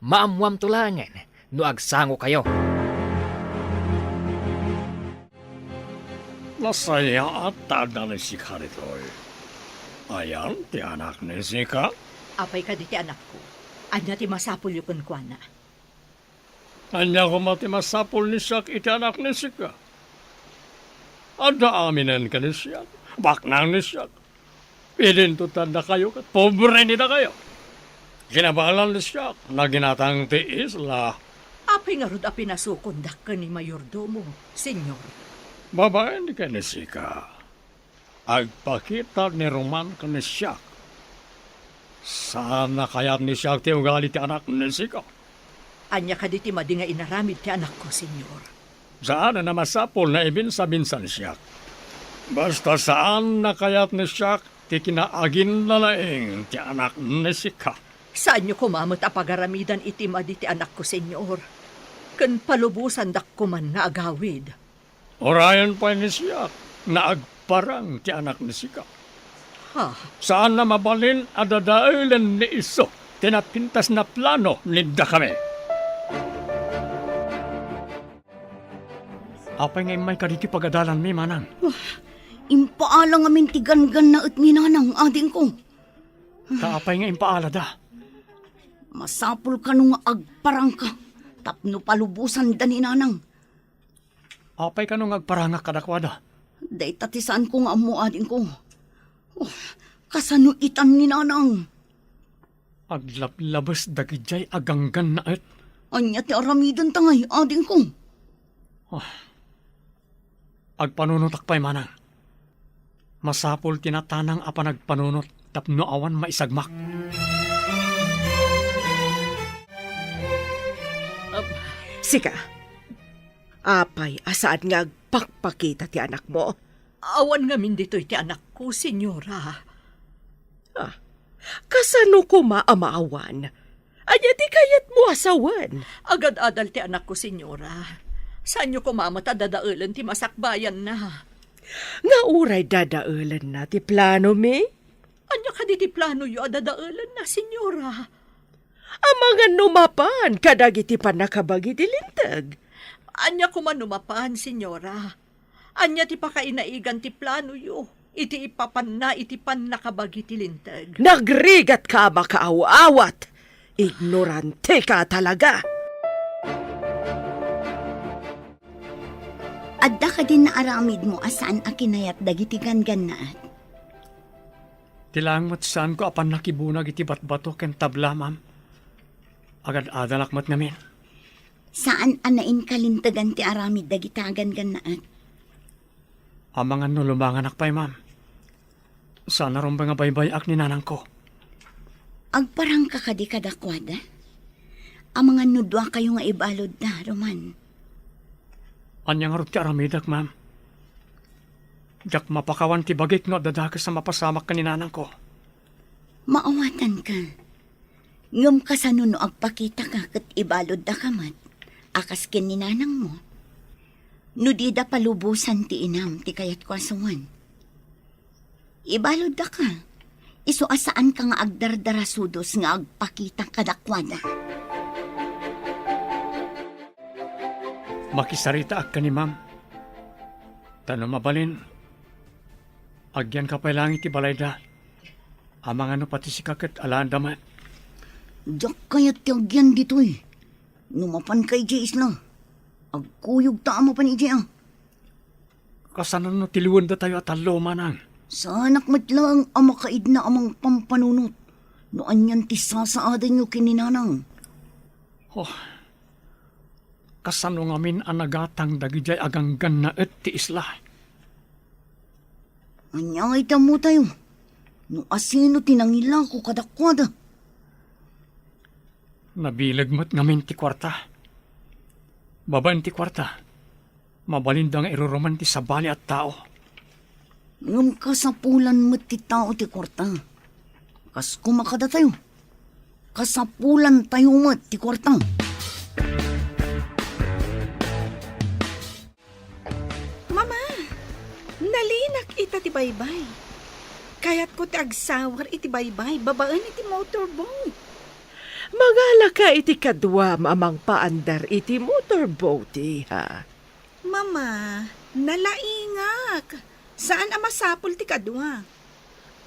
maamuam tulangan, no agsango kayo. Nasaya at tada ni Sika rito'y. Ayan, ti anak ni Sika. Apay ka di ti anak ko. Anya ti masapul yu kunkwana. Anya ko matimasapol ni Siak iti anak ni Sika. Ada aminen ka ni Siak. Baknang ni Siak. Pilintutan na kayo kat pobre ni na kayo. Ginabalan ni Siak na ginatang ti isla. Apay nga rod a pinasukondak ka ni mayordomo, senyor. Babae ni ka ni Sika. Agpakita ni Roman ka ni Siak. Sana kayat ni Siak ti ugali ti anak ni Sika. Anya ka di ti madi nga inaramid ti anak ko, senyor. Saan na masapol na ibinsa-binsa ni Siak. Basta saan na kayat ni Siak ti kinaagin na laing ti anak ni Sika. Saan nyo kumamot a pagaramidan iti madi ti anak ko, senyor? Kan palubusan dak ko man nga agawid. Orayan pa ni Siak na agparang ti anak ni Sika. Ha? Saan na mabalin adadailan ni iso tinapintas na plano ni kami. Apay ngay may kaditi pagadalan mi manang. Impaalang amin ti gangan na at ninanang ading ko. Kaapay ngay impaalada. Masapul ka nung agparang ka. Tapno palubusan da ninanang. Apay ka nung agparangak kadakwada. Day tatisaan ko nga mo ading ko. Oh, kasano itan ninanang. Aglablabas dagijay aganggan na et. Anya ti aramidan tangay ading ko. Agpanunutak pa'y manang. Masapol tinatanang apa nagpanunot tapno awan maisagmak. Sika, apay asaan nga agpakpakita ti anak mo? Awan nga min dito'y ti anak ko, senyora. Kasano ko maamaawan? Anya ti kayat mo asawan? Agad-adal ti anak ko, senyora. Saan nyo kumamata dadaulan ti masakbayan na? Nga uray dadaulan na ti plano mi? Anya ka di ti plano yu adadaulan na, senyora? Ang mga numapan kadagiti panakabagi ti lintag. Anya ko man numapan, senyora. Anya ti pakainaigan ti plano yu. Iti ipapan na iti pan nakabagi ti lintag. Nagrigat ka makaawawat. Ignorante ka talaga. Adda ka din na aramid mo asaan akinayat dagiti gangannaat. Tilang saan ko apan nakibunag iti batbato ken tabla, ma'am. Agad adalak mat ngamin. Saan anain kalintagan ti aramid dagitagan gannaat? Amangan no lumangan akpay, ma'am. Sana ron ba nga baybayak ni nanang ko? Agparang ka kadi kadakwada? Amangan nudwa kayo nga ibalod na, Roman. Anyang arot ti aramidak, ma'am. Jak mapakawan ti bagik no dadakas sa mapasamak ka ni nanang ko. Maawatan ka. Ngam ka sa nuno agpakita ka kat ibalod da kamat. Akas ken ni nanang mo. No di da palubusan ti inam ti kayat ko asungan. Ibalod da ka. Iso asaan ka nga agdardarasudos nga agpakita kadakwada. Makisarita ak ka ni ma'am. Tanong mabalin. Agyan ka pa lang iti balayda. Amang ano pati si kakat alaan daman. Diyak kayat tiyagyan dito eh. Numapan kay Jais lang. Agkuyog tama pa ni Jay. Kasanan no tiliwan da tayo at alo manang. Sa anak matlang ang makaid na amang pampanunot. Noan yan ti sasaadan nyo kininanang. Oh, kasano ngamin ang nagatang dagijay aganggan na et ti isla. Anyangay tamo tayo. No asino tinangila ko kadakwada. Nabilag mo't ngamin ti kwarta. Baban ti kwarta. Mabalindang iruroman ti sabali at tao. Ngam kasapulan mo't ti tao ti kwarta. Kas kumakada tayo. Kasapulan tayo mo't ti kwarta. Mama, nalinak ita ti baybay. Kayat ko ti agsawar iti baybay, babaan iti motorboat. Mangala ka iti kadwa mamang paandar iti motorboat ha. Mama, nalaingak. Saan ang masapol ti kadwa?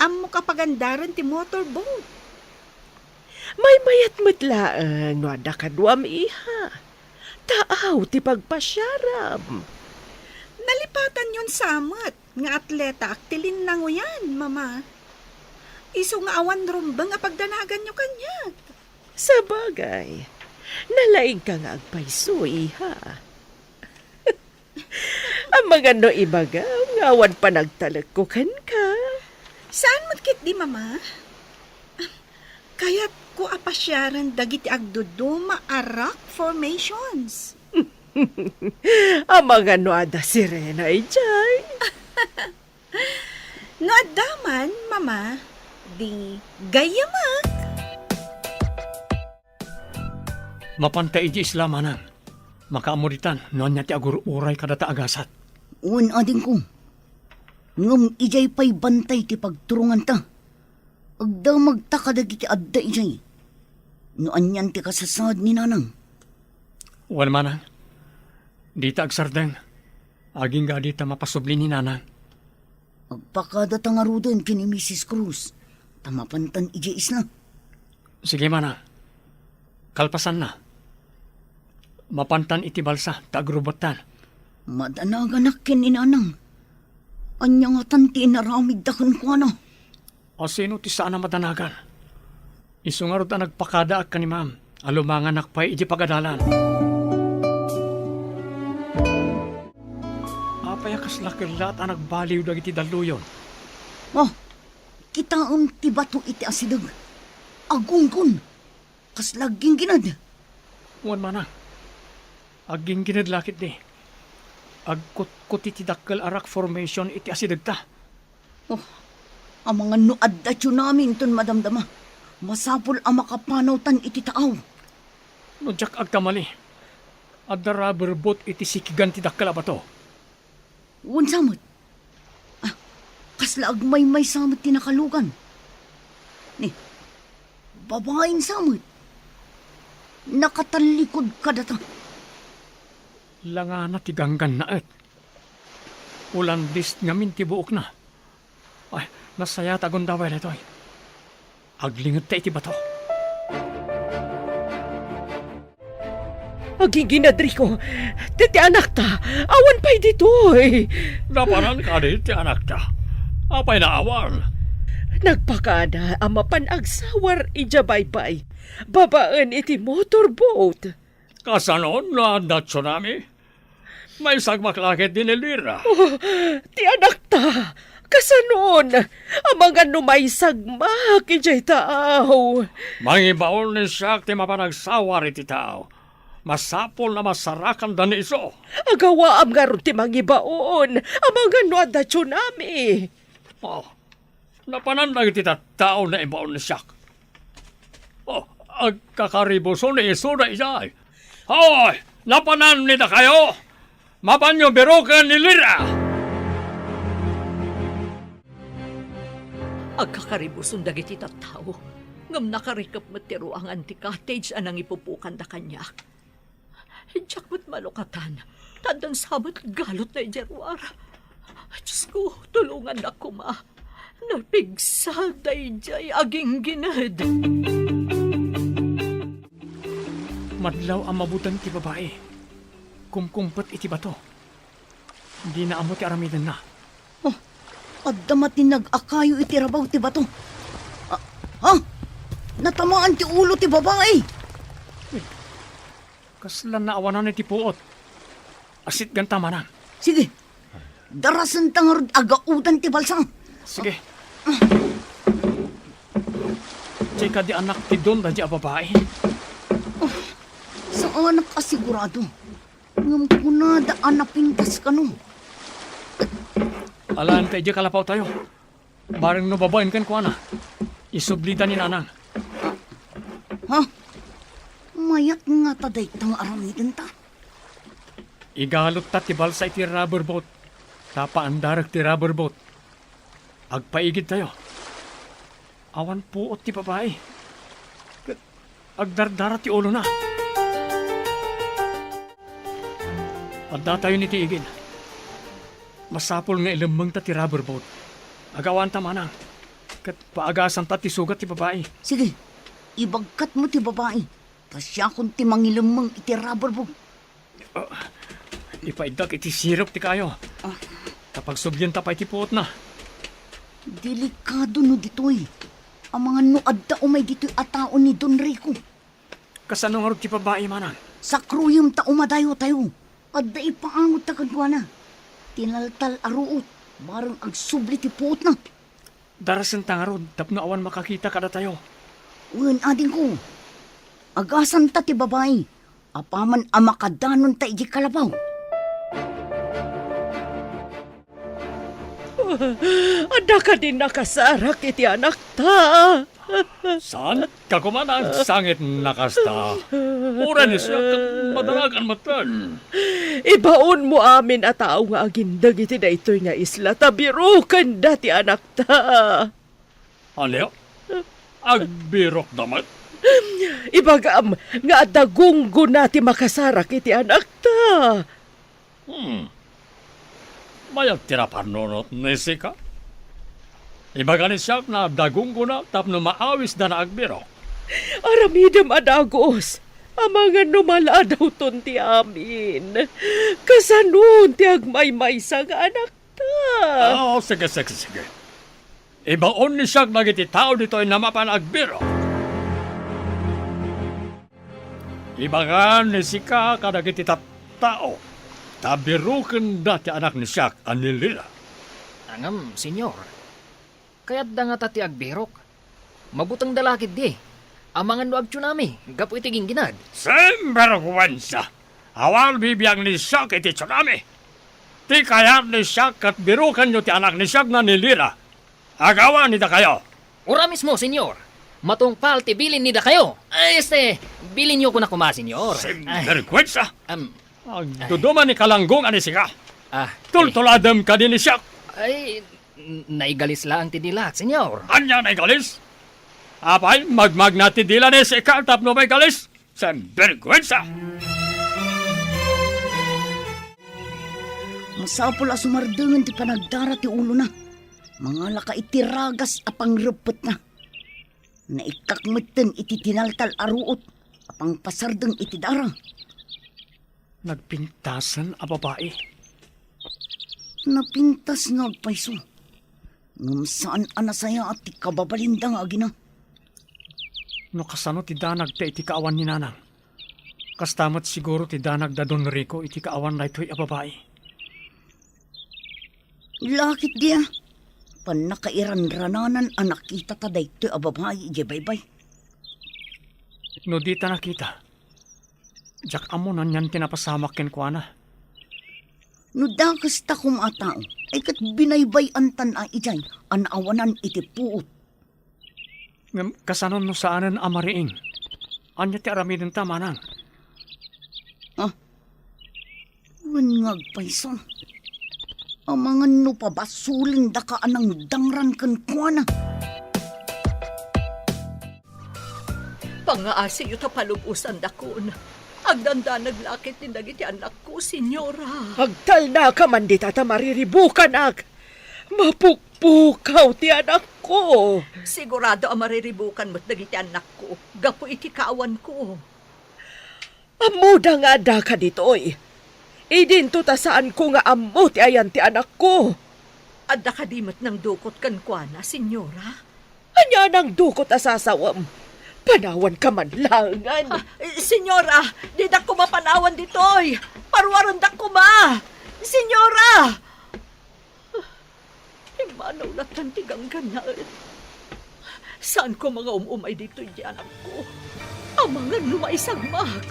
Amo kapagandaran ti motorboat. May mayat matlaang no ada kadwam iha. Taaw ti pagpasyaram. Nalipatan yon samat. Nga atleta aktilin lang yan, mama. Iso nga awan rumbang nga pagdanagan nyo kanya. Sa bagay, nalaing ka nga agpaiso iha. Ang mga no ibaga, nga awan pa nagtalagkukan ka. Saan matkit di, mama? Kaya't ko apasyaran dagiti agduduma a rock formations. Ang mga no ada sirena ijay. No adaman, mama, di gayamak. Mapantay iti isla manang. Makaamuritan noon niya ti agururay kadata agasat. Uwan ading ko. Ngam ijay pa'y bantay ti pagturungan ta. Agda magtakadag iti adda ijay. Noan yan ti kasasad ni nanang. Wan manang. Dita agsardeng. Aging ga dita mapasubli ni nanang. Agpakada tangarudan kini Mrs. Cruz. Tamapantan ijay isla. Sige manang. Kalpasan na. Mapantan iti balsa, tagrubatan. Madanaganak kin ni nanang. Anya nga tanti naramid dakan ko ano. O sino ti saan na madanagan? Isungarod ang nagpakada ak ka ni ma'am. Alumangan nakpay iti pagadalan. Apayakas lakirlat ang nagbaliw dagiti daluyon. Oh, kita ti bato iti asidag. Agungkon. Kas laging ginad. Wan manang. Aging ginadlakit ni. Agkut-kut iti dakkel arak formation iti asidagta. Oh, ang mga nuad at yun namin ton madamdama. Masapol ang makapanawtan iti taaw. No jak agkamali. Adda rubber boat iti sikigan ti dakkel abato. Uwan samot. Ah, kasla agmay-may samot tinakalugan. Ni, babaeng samot. Nakatalikod ka data. Langana ti ganggan na et. Ulan list ngamin ti buok na. Ay, nasaya tagon daway na ito ay. Aglingat ta iti bato. Aging ginadri ko. Titi anak ta. Awan pa'y dito eh. Napanan ka di ti anak ta. Apay na awan. Nagpakada ang mapanagsawar ijabaybay. Babaan iti motorboat. Kasanon na na tsunami. May sagmaklakit din ilira. Oh, ti anak ta. Kasanon. Ang mga numay sagmak ijay taaw. Mangibaon ni siya ti mapanagsawar iti tao. Masapol na masarakan da ni iso. Agawa am nga ron ti mangibaon. Amang ano ada tsunami. Oh, napanandag iti tao na ibaon ni siyak. Oh, agkakaribuso ni iso na isay. Hoy, napanan nita kayo. Mapanyo birokan ni Lira. Agkakaribuson dagiti tattao. Ngam nakarikap matiro ang anti-cottage anang ipupukan da kanya. Diyak mat malukatan. Tandan sabat galot na ijarwara. Diyos ko, tulungan ako ma. Napigsal day jay aging ginad. Madlaw ang mabutan ti babae. Kumkumpet iti bato. Hindi na amo ti aramidan na. Oh, addamat ni nag-akayo iti rabaw ti bato. Natamaan ti ulo ti babae. Kaslan na awanan iti puot. Asit ganta manang. Sige, darasan tangarod agaudan ti balsang. Sige. Tsika di anak ti don da di a babae. Sa anak asigurado. Ngam kunada anapintas ka no. Alaan tayo di kalapaw tayo. Barang no babaen kan kuana. Isublita ni nanang. Ha? Mayat nga taday tang aramidan ta. Igalot ta ti balsa iti rubber boat. Tapa andarak ti rubber boat. Agpaigid tayo. Awan puot ti babae. Agdardara ti ulo na. Adda tayo ni ti igin. Masapol nga ilamang ta ti rubber boat. Agawan ta manang. Kat paagasan ta ti sugat ti babae. Sige, ibagkat mo ti babae. Tasya kung ti mangilamang iti rubber boat. Ipaidag iti sirop ti kayo. Kapag subyan ta pa iti puot na. Delikado no ditoy. Ang mga nuad da umay ditoy atao ni Don Rico. Kasano nga ti babae manang? Sa kruyom ta umadayo tayo. Adda ipaangot ta kadwana. Tinaltal aruot. Barang agsubli ti puot na. Darasan tangarod, tapno awan makakita kada tayo. Uwan ading ko. Agasan ta ti babae. Apaman amakadanon ta iji kalabaw. Ada ka din nakasarak iti anak ta. Saan? Kakumanang sangit nakasta. Ura ni siya madalagan matan. Ibaon mo amin at tao nga agindag iti na ito'y nga isla. Tabirukan dati anak ta. Ano? Agbirok damat? Ibagam nga dagunggo nati makasarak iti anak ta. Mayag tirapanonot ni Sika. Ibaga ni siya na dagunggo na tapno maawis da na agbirok. Aramidam adagos. Amangan numala daw ton ti amin. Kasanun ti agmay-maysa nga anak ta. Sige. Ibaon ni siya nagiti tao dito ay namapan agbirok. Ibaga ni Sika kadagiti tao. Tabirukan dati anak ni Siak anilila. Angam, senyor. Kaya't da nga tati agbirok. Mabutang dalakid di. Amangan no agtsunami, gapu itiging ginad. Semberwansa. Awal bibiyang ni Siak iti tsunami. Ti kayat ni Siak at birukan nyo ti anak ni Siak na nilira. Agawan nita kayo. Ura mismo, senyor. Matungpal ti bilin nida kayo. Bilin niyo ko na kuma, senyor. Semberwansa. Duduman ni kalanggong ani Sika. Ah, Tultuladam ka din ni Siak. Ay, naigalis lang ti dilat, senyor. Anya na galis? Apay, magmag na ti dila ni Sika tapno may galis? Semberwansa. Masapol a sumardangan ti panagdara ti ulo na. Mga laka itiragas apang repet na. Naikakmeten iti tinaltal aruot. Apang pasardeng iti dara. Nagpintasan a babae. Napintas nga paiso. Ngam saan anasaya at ti kababalindang agina. No kasano ti danag ta iti kaawan ni nanang. Kastamat siguro ti danag da Don Rico iti kaawan na ito'y a babae. Lakit dia. Panakairan-rananan anak kita taday to'y a babae ije baybay. No di ta nakita. Jak amo na niyan tinapasamak ken kuana. No dakas ta kumatao, ay kat binaybay ang tana ijay, anawanan iti puot. Ngam kasanon no saanan amariing. Anya ti aramidin ta manang. Wangag payso. Amangan no pa basuling dakaan ng dangran kan kuana. Pangaasi yu tapalubusan dakon. Agdanda naglakit ni dagiti anak ko, senyora. Agtal na ka man di tata mariribukan ag. Mapukpukaw ti anak ko. Sigurado ang mariribukan mo't dagiti anak ko. Gapo iti kaawan ko. Amuda nga da ka ditoy. Idinto ta saan ko nga amo ti ayan ti anak ko. Adda kadimot ng dukot kan kuana, senyora. Anya nang dukot asasawam. Panawan ka man langan. Senyora, di dak ko mapanawan ditoy. Parwaran dak ko ma. Senyora! Imanaw na tantigang ganaan. Saan ko mga umumay dito di anak ko? Ang mga lumaisagmak.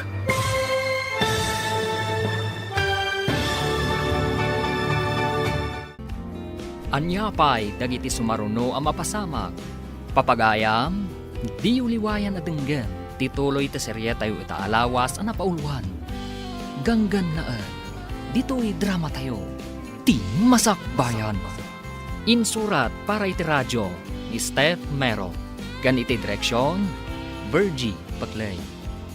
Anya pa'y dagiti sumaruno ang mapasamak. Papagayam, di uliwayan at denggan, tituloy ta serye tayo itaalawas ang napauluan. Ganggan na dito'y drama tayo, ti Masakbayan. Insurat para iti radyo, ni Steph Mero. Gan iti direksyon, Virgie Paclay.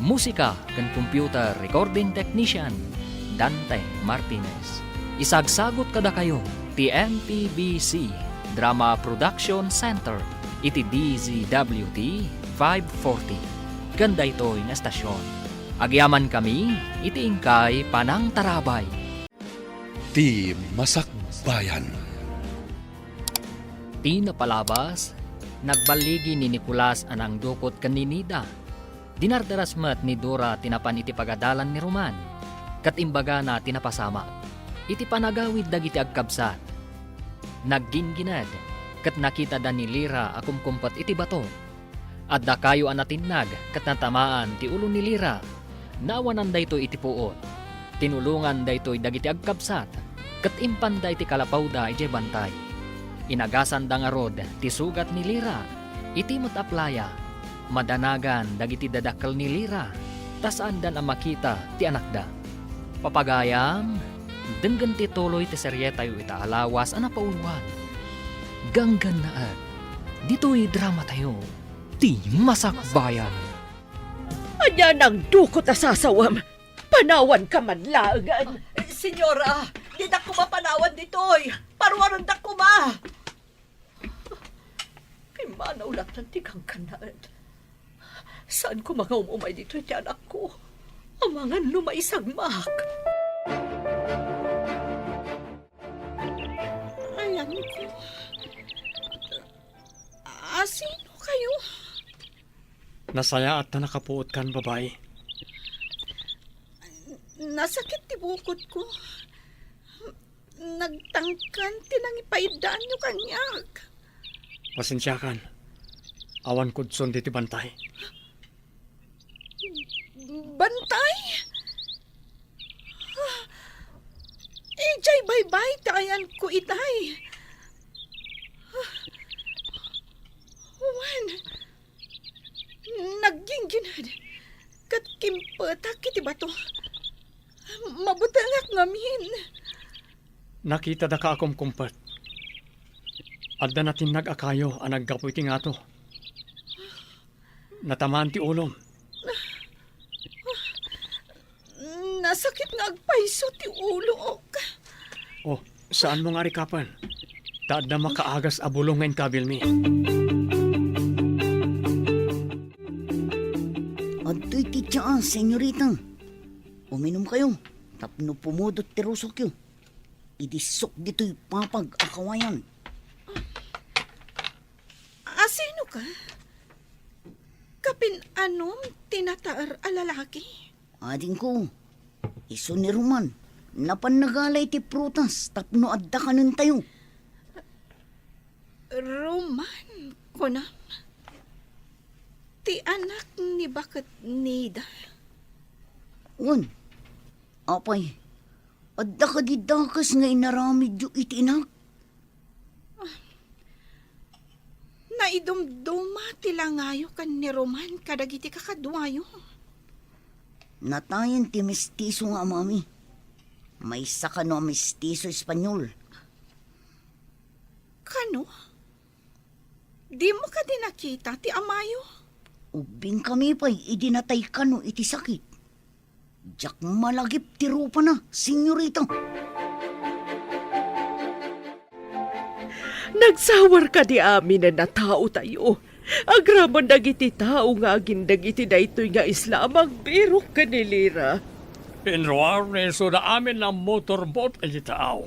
Musika kan computer recording technician, Dante Martinez. Isagsagot kada kayo, ti MPBC Drama Production Center, iti DZWT 540. Ganda ito'y na estasyon. Agyaman kami, iti ingkay Panang Tarabay. Ti Masakbayan. Ti napalabas, nagbaligi ni Nicolas anang dukot kaninida. Dinardaras mat ni Dora tinapan iti pagadalan ni Roman. Katimbaga na tinapasama. Iti panagawid dagiti agkabsat. Nagginginad, kat nakita da ni Lira akumkumpat iti bato. At da kayo anatinag, kat natamaan ti ulo ni Lira. Nawanan da ito iti puot. Tinulungan da ito'y dagiti agkabsat. Kat impan da iti kalapaw da iti bantay. Inagasan da nga rod ti sugat ni Lira. Iti mataplaya. Madanagan dagiti dadakkel ni Lira. Tasaan dan ang makita ti anak da. Papagayam, denggan ti tuloy ti serye tayo itaalawas ang napauluan. Ganggan na dito'y drama tayo, ti Masakbayan. Anya nang dukot asasawam. Panawan ka man langan. Senyora, di dak ko mapanawan ditoy. Parwaran dak ko ma. Imanaw lang tantigang kanaan. Saan ko mga umumay dito ti anak ko? Ang mga lumaisagmak. Alam ko. Sino kayo? Nasaya at na nakapuot kan babae. Nasakit ti bukod ko. Nagtangkan tinangipaidaan nyo kanyak. Pasensya kan. Awan kudson diti bantay. Bantay? Ijay bye-bye tayan ko itay. Juan, nagginginad. Kat kimpatak iti bato. Mabutangak ngamin. Nakita da ka akom kumpat. Adda natin nag-akayo ang naggapoy ti nga to. Natamaan ti ulom. Nasakit nga agpaiso ti ulo ok. Oh, saan mo nga rikapan? Taad na makaagas abulong ngayon kabil mi. Adto'y titya, senyorita. Uminom kayo. Tapno pumudot ti rusok yun. Idisok dito'y papag-akawayan. Sino ka? Kapin anom tinataar a lalaki? Ading ko, iso ni Roman. Napan nagalay ti prutas. Tapno adda kanon tayo. Roman, kunam. Ti anak ni Bakat Nida. Un, apay, adda ka di dakas nga inaramid yu iti inak. Naidumduma tila ngayo kan ni Roman kadagiti kakadwayo. Natayan ti mestizo nga mami. May saka no mestizo Espanyol. Kano? Di mo ka din nakita ti amayo? Ubing kami pa'y idinatay ka no iti sakit. Diyak malagip ti rupa na, senyorita. Nagsawar ka di amin na natao tayo. Agraman dagiti tao nga agin dagiti daytoy nga isla magbirok kanilira. Pinruar ni Isoda amin ng motorboat ay tao.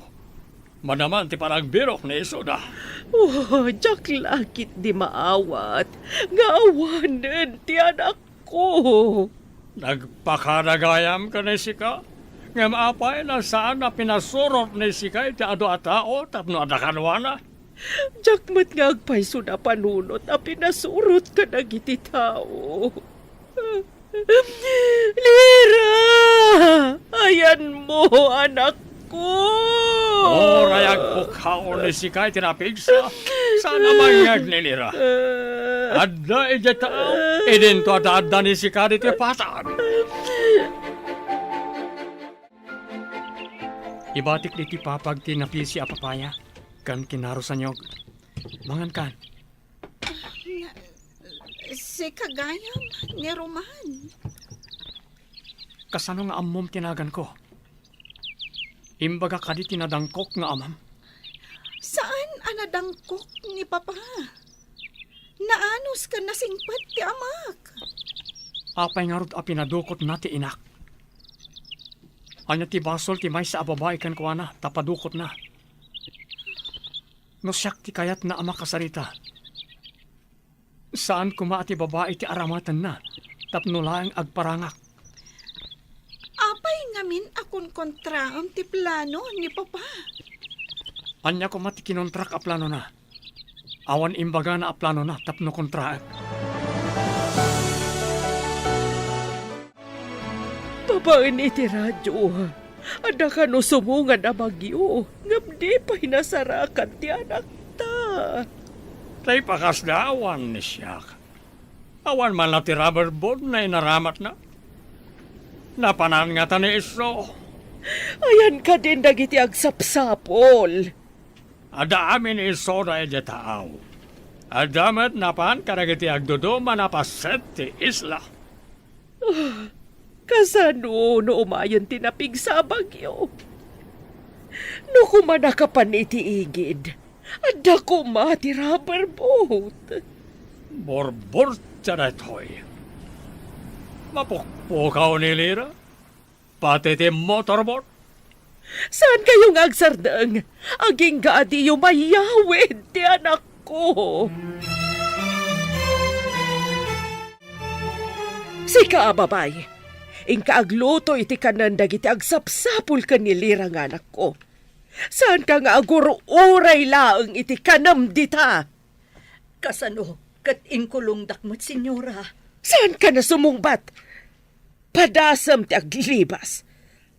Manaman ti parang birok ni Isoda. Oh, jak lakit di maawat. Nga awanan ti anak ko. Nagpakaragayam ka ni Sika. Nga maapay na saan na pinasurot ni Sika iti ado a tao tapno adakanwana. Jakmat nga agpayso na panunot a pinasurot ka dagiti tao. Lira! Ayan mo, anak ko! Rayag pukhaon ni Sika iti napigsa. Sana mangyag ni Lira. Adda iti tao. Idinto adda ni Sika iti patan. Ibatik di ti papag tinapisi a papaya. Kan kinarusan nyog. Mangan kan. Si kagayam ni Roman. Kasano nga amom tinagan ko. Imbaga kadi tinadangkok nga amam. Saan anadangkok ni Papa? Naanos ka nasingpat ti amak. Apay nga rod a pinadukot na ti inak. Anya ti basol ti may sa ababay kan kuana tapadukot na. No siyak ti kayat na ama kasarita. Saan kuma ti babae ti aramatan na tapno laeng agparangak. Apay ngamin akon kontraam ti plano ni Papa. Anya kuma ti kinontrak a plano na. Awan imbaga na a plano na tapno kontraak. Babaen iti radyo. Ada ka no sumungan na bagyo. Ngam di pa hinasarakan ti anak ta. Tay pakas na awan ni siyak. Awan man na ti rubber boat na inaramat na. Napanan nga ta ni Iso. Ayan ka din dagiti agsapsapol. Ada amin Iso na iti tao. Adamat napan karagiti agduduma na paset ti isla. Kasano no umayon tinapig sa bagyo. No kumana ka pa ni tiigid. Ada ko ti rubber boat. Borbor tiyara toy. Mapukpukaw ni Lira. Pati ti motorboat. Saan kayong agsardang? Aging gadi yung mayawid ti anak ko. Sika, babay. Ingka agluto iti kanan dagiti agsapsapul ka ni Lira nga anak ko. Saan ka nga aguro uray laeng iti kanam dita? Kasano, kat inkulong dakmat, senyora. Saan ka na sumungbat? Padasam ti aglibas.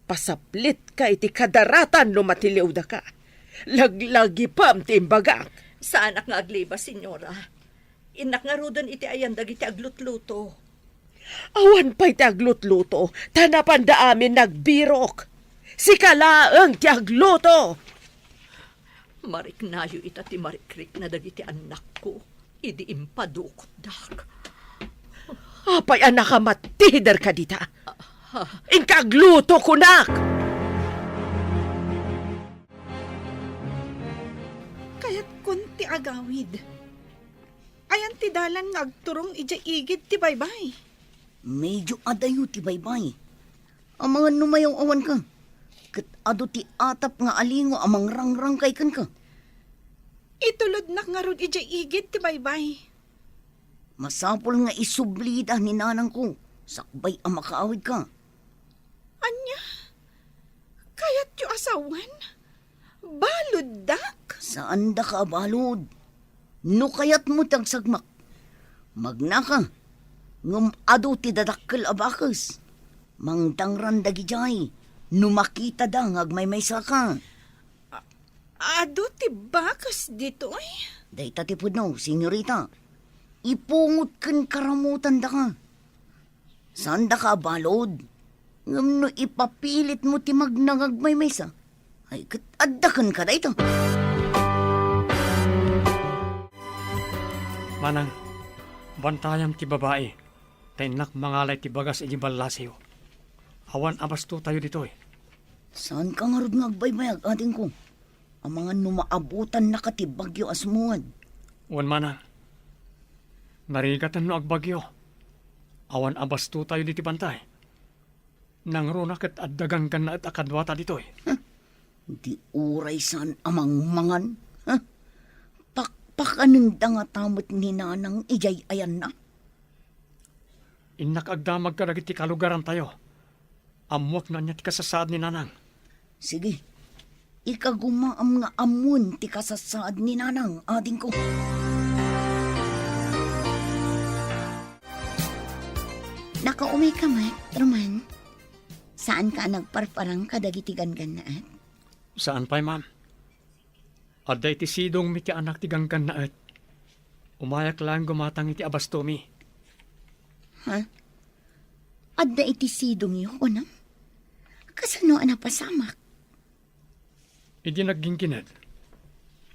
Pasaplit ka iti kadaratan no matiliw da ka. Laglagi pam ti imbagak. Saan ak nga aglibas, senyora? Inak nga rudan iti ayan dagiti aglutluto. Awan pa'y ti aglutluto, tanapan da amin nagbirok. Si kalaeng ti agluto. Mariknayo ita ti marikrik na dagiti anak ko. Idi impadukot dak. Apay anak ka matider ka dita. Ingka agluto kunak. Kaya't kunti agawid. Ayan ti dalan nga agturong ija igid ti baybay. Medyo adayo ti baybay. Ang mga numayong awan ka. Kat ado ti atap nga alingo amang rangrang kay kan ka. Itulod nak nga rod ija igid ti baybay. Masapol nga isublida ni nanang ko. Sakbay ang makaawid ka. Anya? Kaya't yu asawan? Balod dak? Saan da ka abalod? No kayat mo tagsagmak. Magna ka. Ngum ado ti dadakkel abakas. Mangdangran dagi jay. Numakita dang agmaymaysa ka. Ado ti bakas dito ay. Day tatipod no, senyorita. Ipungot kan karamutan da ka. Saan da ka balod? Ngam no ipapilit mo ti magnangagmaymaysa. Ay, addakan ka da ito. Manang, bantayam ti babae. Tainak mangalay ti bagas iti balasiyo. Awan abasto tayo dito eh. Saan ka nga rod nga agbaybayag ating ko? Ang mga numaabutan na katibagyo asmuad. Wan manang, narigatan no agbagyo. Awan abasto tayo diti bantay. Nangruna ket addagang kan na at akadwata dito eh. Di uray saan amang mangan. Pakpakanang nga tamot ni nanang ijay ayan na. Inak agdamag ka dagiti kalugaran tayo. Amwak na niya ti kasasaad ni nanang. Sige, ikagumaam nga amun ti kasasaad ni nanang ading ko. Nakaumay ka, Mat, Roman. Saan ka nagparparang kadagiti ganganaat? Saan pa'y ma'am? Adda iti sidong mi ti anak ti ganggan na et. Umayak lang gumatang iti abastomi. Ha? Adda iti sidong yu, unam? Kasano pasamak? Idi naggingkined.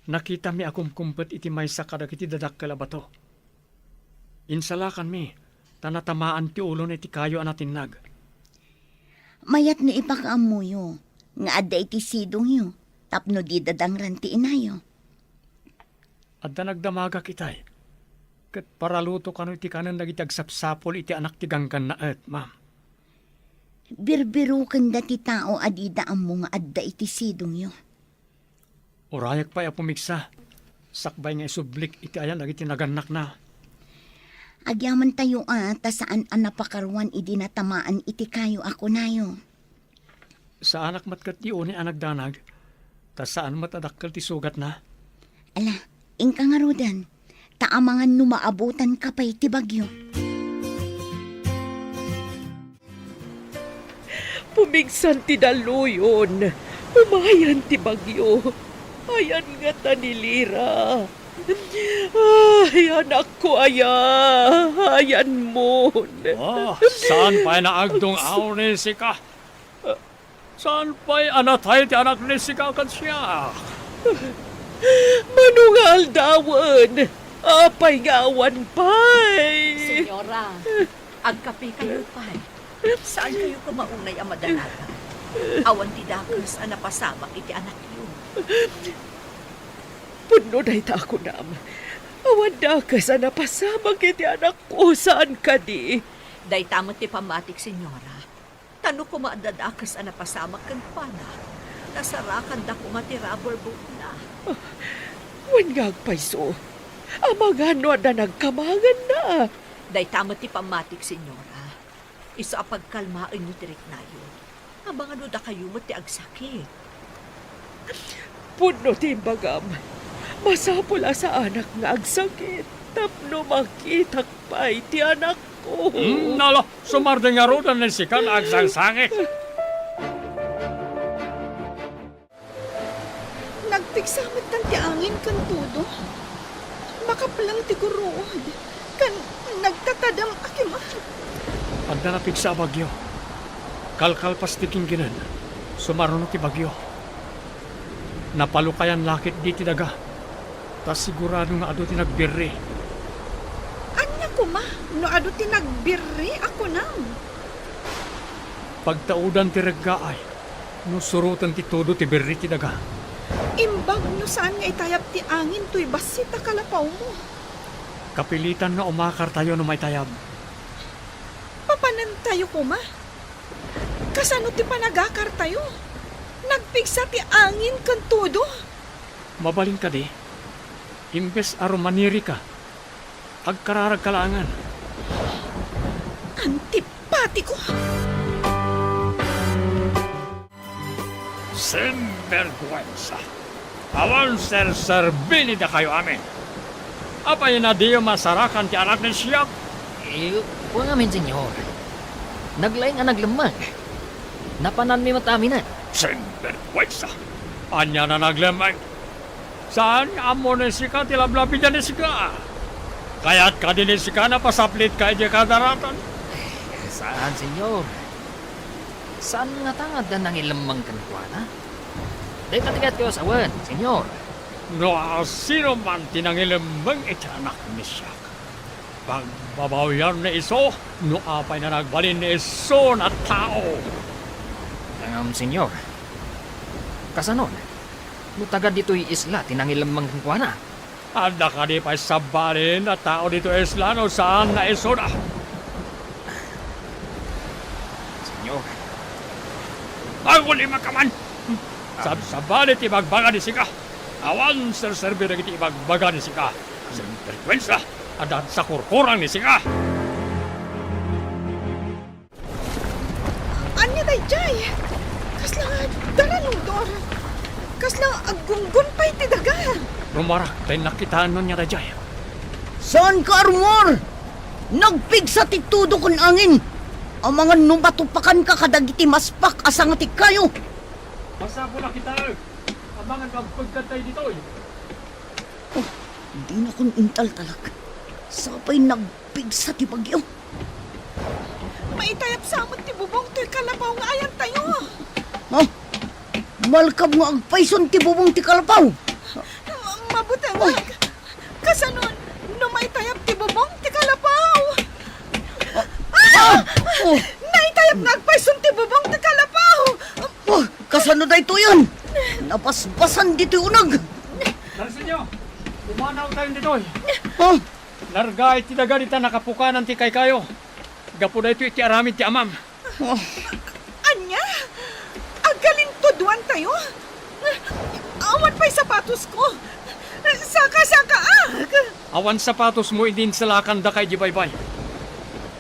Nakita mi akum kumpet iti maysa kadag iti dadak kalabato. Insalakan mi, tanatamaan ti ulo na iti kayo anatinag. Mayat no ipakaamuyo, nga adda iti sidong yu, tapno di dadangran ti inayo. Adda nagdamaga kitay. Ket paraluto kano iti kanan nagitagsapsapol iti anak ti ganggan na et, ma'am. Birbirukan dati tao adidaan mo nga adda iti sidong yu. Urayak pa'y apumiksa. Sakbay nga isublik iti ayan iti naganak na. Agyaman tayo ta saan napakaruan idi natamaan iti kayo ako nayo. Sa anak matkat ti uni anak danag, ta saan matadakkel ti sugat na. Ala, ingka nga rodan, taamangan numaabutan ka pa'y ti bagyo. Pumigsan ti daluyon. Umayan ti bagyo. Ayan nga tanilira. Ay, anak ko, ayan mo. Saan pa'y naagdong aw ni Sika? Saan pa'y anatay ti anak ni Sika kat siya? Manungal dawan. Apay ngawan pa'y. Senyora, agkapi kayo pa'y. Saan kayo kumaunay ang madalaga? Awan ti dakas ang napasamak iti anak yun. Puno na ita ako nam. Awan dakas ang napasamak iti anak ko. Saan ka di? Day tamot ti pamatik, senyora. Tano ko maadadakas ang napasamak kang pana. Nasarakan da ko matirabor na. Wan nga agpaiso. Amagano na nagkamangan na. Day tamot ti pamatik, senyora. Isa apagkalmaan nyo tirik na yun. Abang ano da kayo mo ti agsakit. Puno ti bagam. Masapula sa anak nga agsakit. Tapno makitak pa iti anak ko. Nalo, sumarte nga rodan ni Sika na agsangsangit. Nagpigsamit kan ti angin kan tudo. Makapalang ti guruod. Kan nagtatadam akiman. Adda na pigsa bagyo. Kalkal pastiking ginan. Sumaruno ti bagyo. Napalukayan lakit di ti daga. Tas sigurado nga ado ti nagbirri. Anya ko ma, no ado ti nagbirri ako nam. Pagtaudan ti reggaay. No surutan ti todo ti birri ti daga. Imbag no saan nga itayap ti angin to'y basita kalapaw mo. Kapilitan na umakar tayo no may tayab. Papanan tayo ko ma. Kasano ti panagakar tayo? Nagpigsa ti angin kan todo. Mabalin ka di. Imbes aromaniri ka. Agkararag kalangan. Antipati ko. Sinvergüenza. Awan ser-serbini da kayo amin. Apay na di masarakan ti anak ni siya? Huwag amin, senyor. Naglaing nga naglamang. Napanan mi mataminan. Sinvergüenza. Anya na naglamang. Saan amo ni sika tilablapin dyan ni sika? Kaya't ka din ni sika na pasaplit ka dyan kadaratan. Saan, senyor? Saan nga tangad na nang ilamang kankwana? Day katigat kayo sa wan, senyor. No, sino man tinangilamang itanak ni siya. Pagbabawian ni iso, no apay na nagbalin ni iso na tao. Senyor. Kasanon? Mutagad dito'y isla, tinangilamang kankwana. Anda ka di pa sabalin na tao dito isla no saan na iso na. Senyor. Ay, wali makaman! Sabalit ibagbaga ni sika. Awan serserbi na kiti ibagbaga ni sika. Sinvergüenza! Adan sa kurkurang ni sika. Anya day, Jay? Kasla daraludor. Kasla agunggun pa'y tidaga. Rumara, tayo nakitaan nun niya na jay. Saan ka, Armor? Nagpigsa ti tudo kun angin. Ang mga numatupakan ka kadagiti maspak asang ti kayo. Masabo na kita. Abangan kang pagkantay dito. Hindi na kong intal talag. Sapay nagpigsa ti bagyo. Maitayap sa amon ti bubong to'y kalabaw nga ayan tayo. Ha? Malkab nga agpayson ti bubong ti kalapaw. Mabutawag. Kasanon, no maitayap ti bubong ti kalabaw. Oh, Naitayap nga agpayson ti bubong ti kalabaw. oh, kasano da ito yun? Napasbasan dito unag. Darsin nyo, umanaw tayo dito. Ha? Largay ti daganita nakapukanan ti kay kayo. Gapo na ito iti aramid ti amam. Oh, Anya? Agaling tuduan tayo? Awan pa'y sapatos ko. Saka-saka Awan sapatos mo idin sa lakanda kay Jibaybay.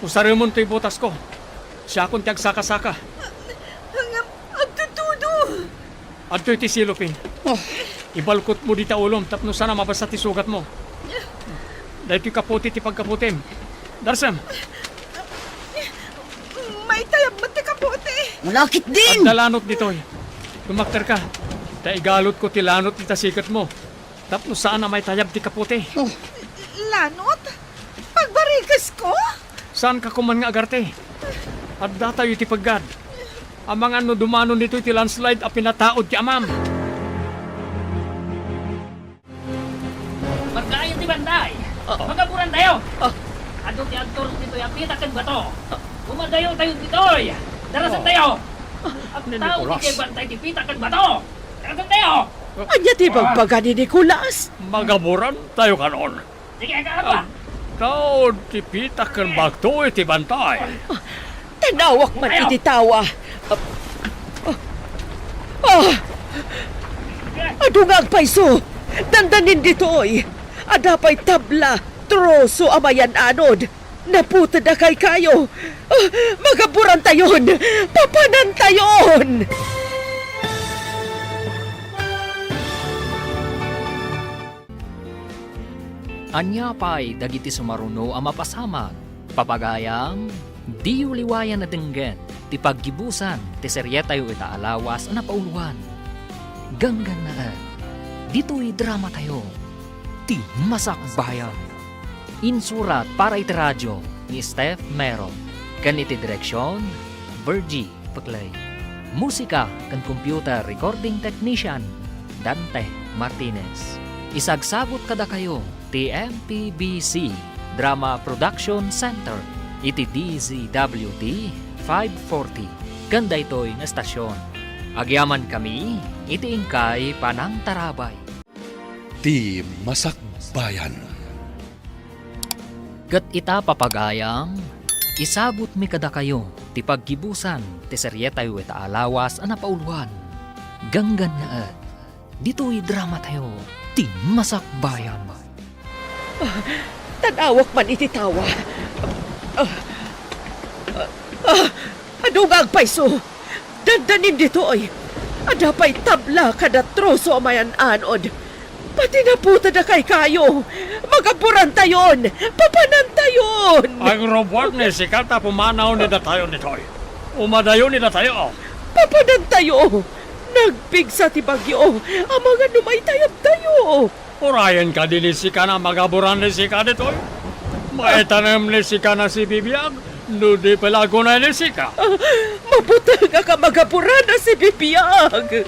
Usarimon to'y butas ko. Siya akong tiyag saka-saka. Agtutudo. At to'y ti silupin. oh, Ibalkot mo di ta ulom tapno sana mabasa ti sugat mo. Dahil to'y kaputi ti pagkaputim. Darsam, Maitayap mo ti kapote. malakit at din. dalanot dito'y. Tumakter ka. Taigalot ko ti lanot ti tasikat mo. Tapno sana may tayab ti kaputi. Oh, Lanot? Pagbarigas ko? Saan ka kuman nga agarte? At datayo ti paggad. Ang mga ano dumanon dito ti landslide a pinataod ti amam. Magkain ti banday. Magaburan tayo. Ado ti aktor dito yapita kan bato. Umadayo tayo ditoy. Darasan tayo. Ang tao Nicolas. ti bantay ti pita kan bato. Darasan tayo. Anya ti bagbaga ni Nicolas. Magaburan tayo kanon. Sige ka ba? Tao ti pita kan bagto iti bantay. Tanawak man iti tawa. Ado nga agpayso. Dandanin ditoy. Adapay tabla, troso amayan anod. Naputa na kay kayo. Magaburan tayon. Papanan tayon. Anya pa'y dagiti sumaruno ang mapasamag. Papagayam, di uliwayan na denggen, ti paggibusan, ti seryetayo ita alawas ang napauluan. Ganggan na dito'y drama tayo, ti masakbayan. Insurat para iti radyo ni Steph Meron. Kan iti direksyon, Virgie Paclay. Musika kan computer recording technician, Dante Martinez. Isagsagot kada kayo ti MPBC Drama Production Center iti DZWD 540 kanda ito'y nga estasyon. Agyaman kami iti ingkay Panang Tarabay. Ti Masakbayan. Kat ita papagayam, isabot mi kada kayo ti paggibusan ti seryetayo ita alawas ang napauluan. Ganggan na dito'y drama tayo ti Masakbayan. Tanawak man iti tawa. Ano nga agpayso? Dandanin ditoy. Adapay tabla kada troso amayan anod. Pati na puta na kay kayo. Magaburan tayon. Papanan tayon. Ang robot ni sikat na pumanaw ni tayo nitoy. Umadayo ni tayo. Papanan tayo. Nagpigsa ti bagyo. Ang mga numay tayab tayo. Urayan ka din ni sika na magaburan ni sika nitoy. Maitanam ni sika na si Bibiyag. Nudi palago na ni sika. Mabuti ka magaburan na si Bibiyag.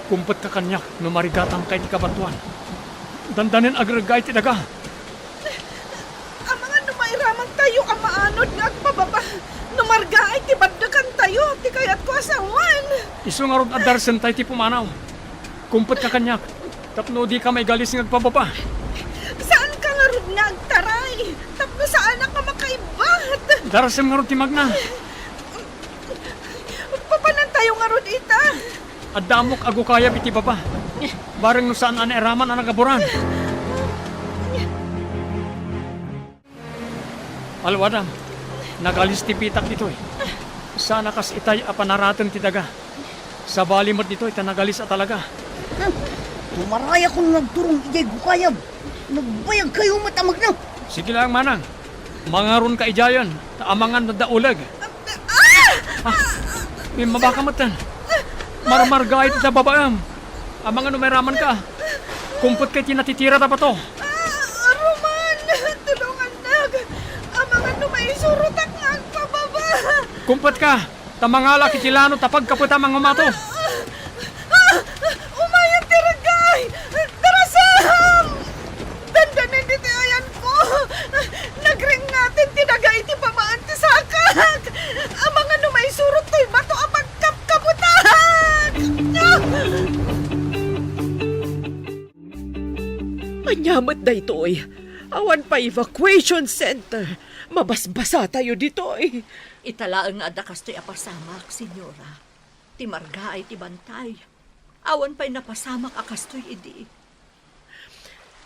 Kumpet ka kanyak no marigatang kay ti kabantuan. Dandanin agragay ti daga. Ang mga numayramang tayo ang maanod nga agpababa. Numarga ay tibaddakan tayo, ti kayat ko asawan. Isu nga rod adarsen tay ti pumanaw. Kumpet ka kanyak. Tapno di ka may galis ng agpababa. Saan ka nga rod nga agtaray? Tapno saan ka makaibat? Darasem nga rod ti magna. Papanan tayo nga rod ita. Adamok ago kaya biti baba. Bareng no saan an eraman ang nagaburan. Alwadam, nagalis ti pitak ditoy. Sana kas itay apanaratan ti daga. Sa balimot ditoy tanagalis at talaga. Tumaray akong nagturong ijay gukayab. Nagbayag kayo matamag na. Sige lang manang. Mangaron ka ijayan. Taamangan na daulag. May mabakamatan. Marmar gayet sa babaam. Amang ano mayraman ka. Kumpot kay tinatitira na ba to? Roman, tulungan nag. Ang mga numaysurutak nga agpababa. Kumpot ka. Tamangala kitilano tapag kaput amang umato. Umayan tiragay! Darasam! Dandanin dito ayan ko! Nagring natin tinagay ti pamaan ti sakak! Ang mga numaysurot to'y bato ang magkapkabutan! Anyamat na ito'y. Awan pa evacuation center. Mabasbasa tayo dito'y. Italaang nga dakas to'y apasamak, senyora. Timarga ay tibantay. Awan pa'y napasamak akas to'y idi.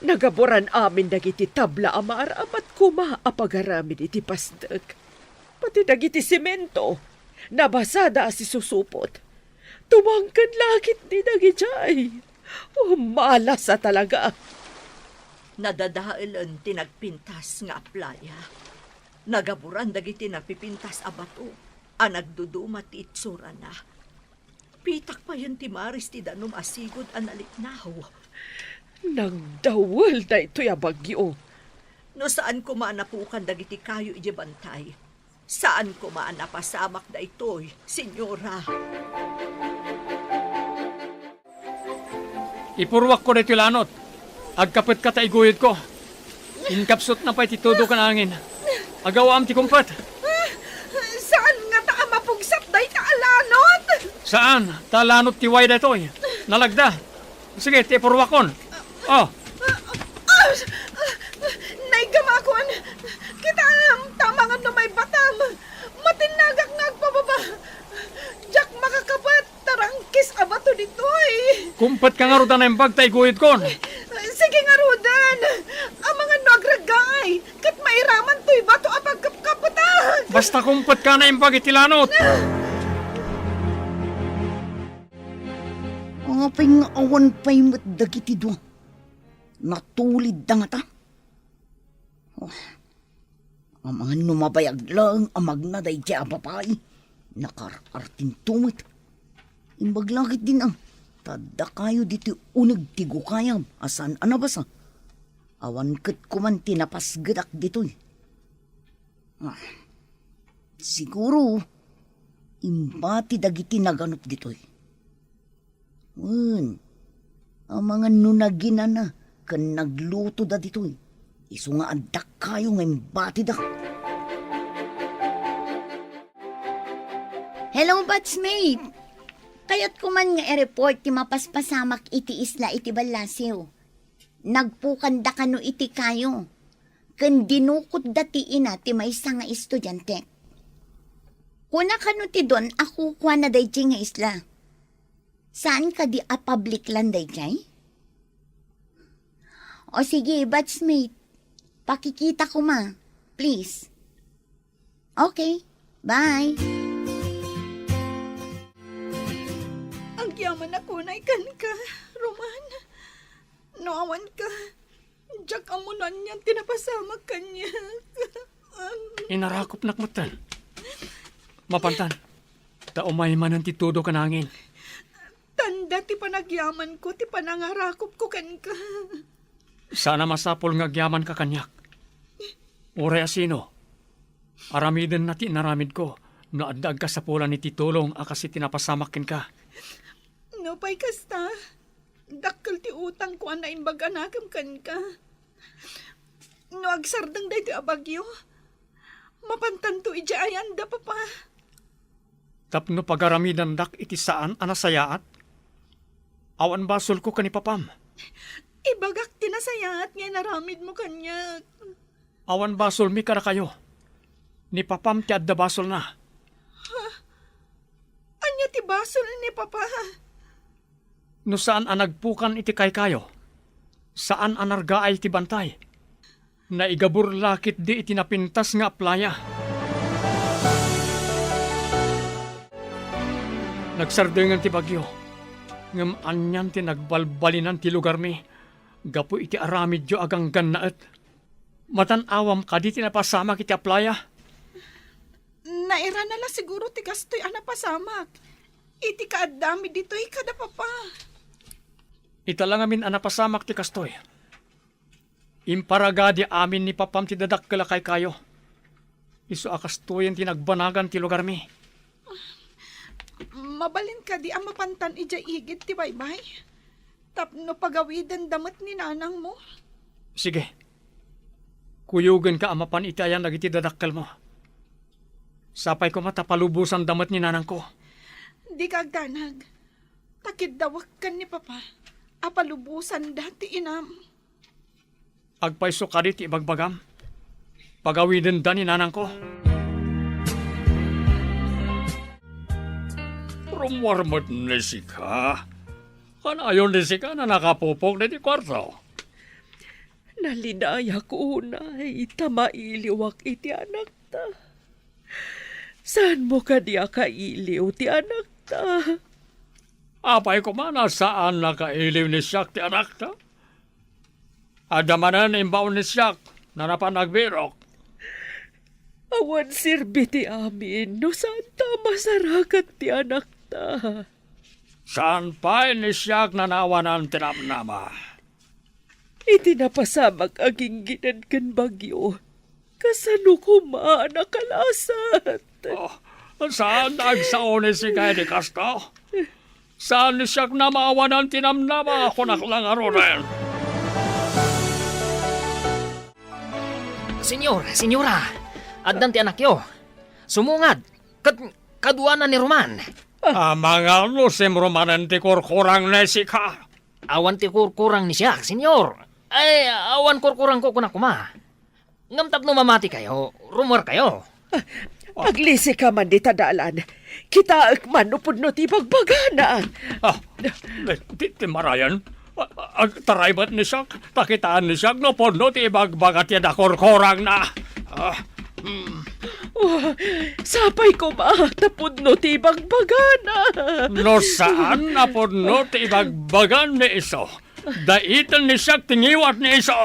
Nagaboran amin dagiti tabla amar amat kuma apagaramin iti pasdag. Pati dagiti semento. Nabasada si susupot. Tumangkan lakit ni dagijay. Malas sa talaga. Nadadailan tinagpintas nga playa. Nagaburan dagiti napipintas a bato. Nagduduma ti itsura na. Pitak pa yun ti Maris ti danom asigod analiknaw. Nagdawal na ito'y abagyo. No saan ko maanapukan dagiti kayo iji bantay? Saan ko maanapasamak da ito'y, senyora? Ipurwak ko dito lanot. Agkapit ka taiguyod ko. Inkapsot na pa ititudo ka na angin. Agawam ti kumpet. Saan nga ta mapugsat day ta alanot? Saan? Talanot ti way detoy. Nalagda. Sige, ti ipurwakon. Oh, Naigamakon! Kita tama nga no may batam! Matinagak nga agpababa! Jack makakapat! Tarangkis abato ditoy! kumpet ka nga ro na yung bagtaiguyod kon. Sige nga Rudan! Ang mga nagragay! Kat mairaman to'y bato apag kapkaputan! Basta kumpet ka na yung bagitilanot. Apay nga awan pa'y matdagiti do. Natulid da nga ta. Oh, ang mga numabayag lang amag na day kaya papay. Nakarartin tumit. Imbaglagit din ang tada kayo dito unag tigo kayam. Asan anabasa? Awan kat kuman tinapasgadak dito'y. Siguro, imbati dagiti naganop dito'y. Ang mga nunagina na kan nagluto da dito'y. Iso nga adak kayo nga imbati da. Hello, batchmate. Kayat ko man nga i-report ti mapaspasamak iti isla iti Balasiw. Nagpukanda kano iti kayo. Kan dinukot dati ina ti maysa nga estudyante. Kuna kano ti don ako kwa na dayjay nga isla. Saan ka di a public land dayjay? O sige, batchmate. Pakikita ko ma. Please. Okay. Bye. Ang nagyaman ako na ikan ka, Roman. Noawan ka. Diyak amunan niyan tinapasama kanya. Inarakop nakmatan. Mapantan. Taumay man ang titudo ka nangin. Tanda ti panagyaman ko, ti panangarakop ko kan ka. Sana masapol nga agyaman ka kanyak. Uray asino. Aramidin na ti naramid ko. No addag ka sa pula ni titulong akasi tinapasamakin ka. No pay kasta. Dakkel ti utang ko na imbag anakam kan ka. No agsardang day ti abagyo. Mapantanto ija ayanda papa. Tapno pagaramidan dak iti saan anasayaat. Awan basol ko kanipapam. Ibagak tinasayaat nga naramid mo kanya. Awan basol mi kara kayo. Ni papam ti adda basol na. Anya ti basol ni papa. No saan anagpukan iti kay kayo? Saan anargaay ti bantay? Naigabur lakit di iti napintas nga playa. Nagsardengan ti bagyo. Ngam anyan ti nagbalbalinan ti lugar mi. Gapu iti aramid jo agang gannaet. Matanawam ka di ti napasamak iti playa. Naira na lang siguro ti kastoy anapasamak. Iti kaadami dito'y kada papa. Ita lang amin anapasamak ti kastoy. Imparagadi amin ni papam ti dadakkala kay kayo. Isu akastoyan ti nagbanagan ti lugar mi. Mabalin ka di ang mapantan ija igid ti baybay. Tapno pagawidan damat ni nanang mo. Sige. Kuyugan ka amapan iti ayan nagiti dadakkal mo. Sapay ko matapalubusan damat ni nanang ko. Di kagdanag. Takid dawak kan ni papa. Apalubusan dati inam. Agpaiso ka di ti ibagbagam. Pagawidin da ni nanang ko. Rumwarmat ni sika. Kanayon ni sika na nakapupok na di kwarto. Nalinaya ko unay, tamailiwak iti anak ta. Saan mo ka diya kailiw ti anak ta? Apay ko man saan nakailiw ni siyak ti anak ta? Adamanan imbaw ni siyak na napanagbirok. Awan sirbi ti amin, no saan ta masarakat ti anak ta? Saan pa ni siyak na nawanan tinamnama? Iti napasamag aging ginadkan bagyo. Kasano kuma nakalasat? Oh, saan nagsaon ni si Kay di Kasto? Saan ni siyak na mawanan tinamnama ako naklang arunan? Senyora, addan ti anak yo. Sumungad, kaduanan ni Roman. Mga lusim Romanan ti kurkurang na sika. Awan ti kurkurang ni siya, senyor. Ay, awan kurkurang ko kunakuma. Ngam tapno mamati kayo, rumor kayo. Aglisi ka man di tadalan. Kita man upod no ti bagbagana. Ti marayan. Taray ba't ni siyak? Takitaan ni siyak no pono ti ibagbagat yan kurkurang na. Sapay ko ba? Tapod no ti bagbagana. No saan na pono ti ibagbagan ni iso? Daitan ni siyak tingiwat ni iso.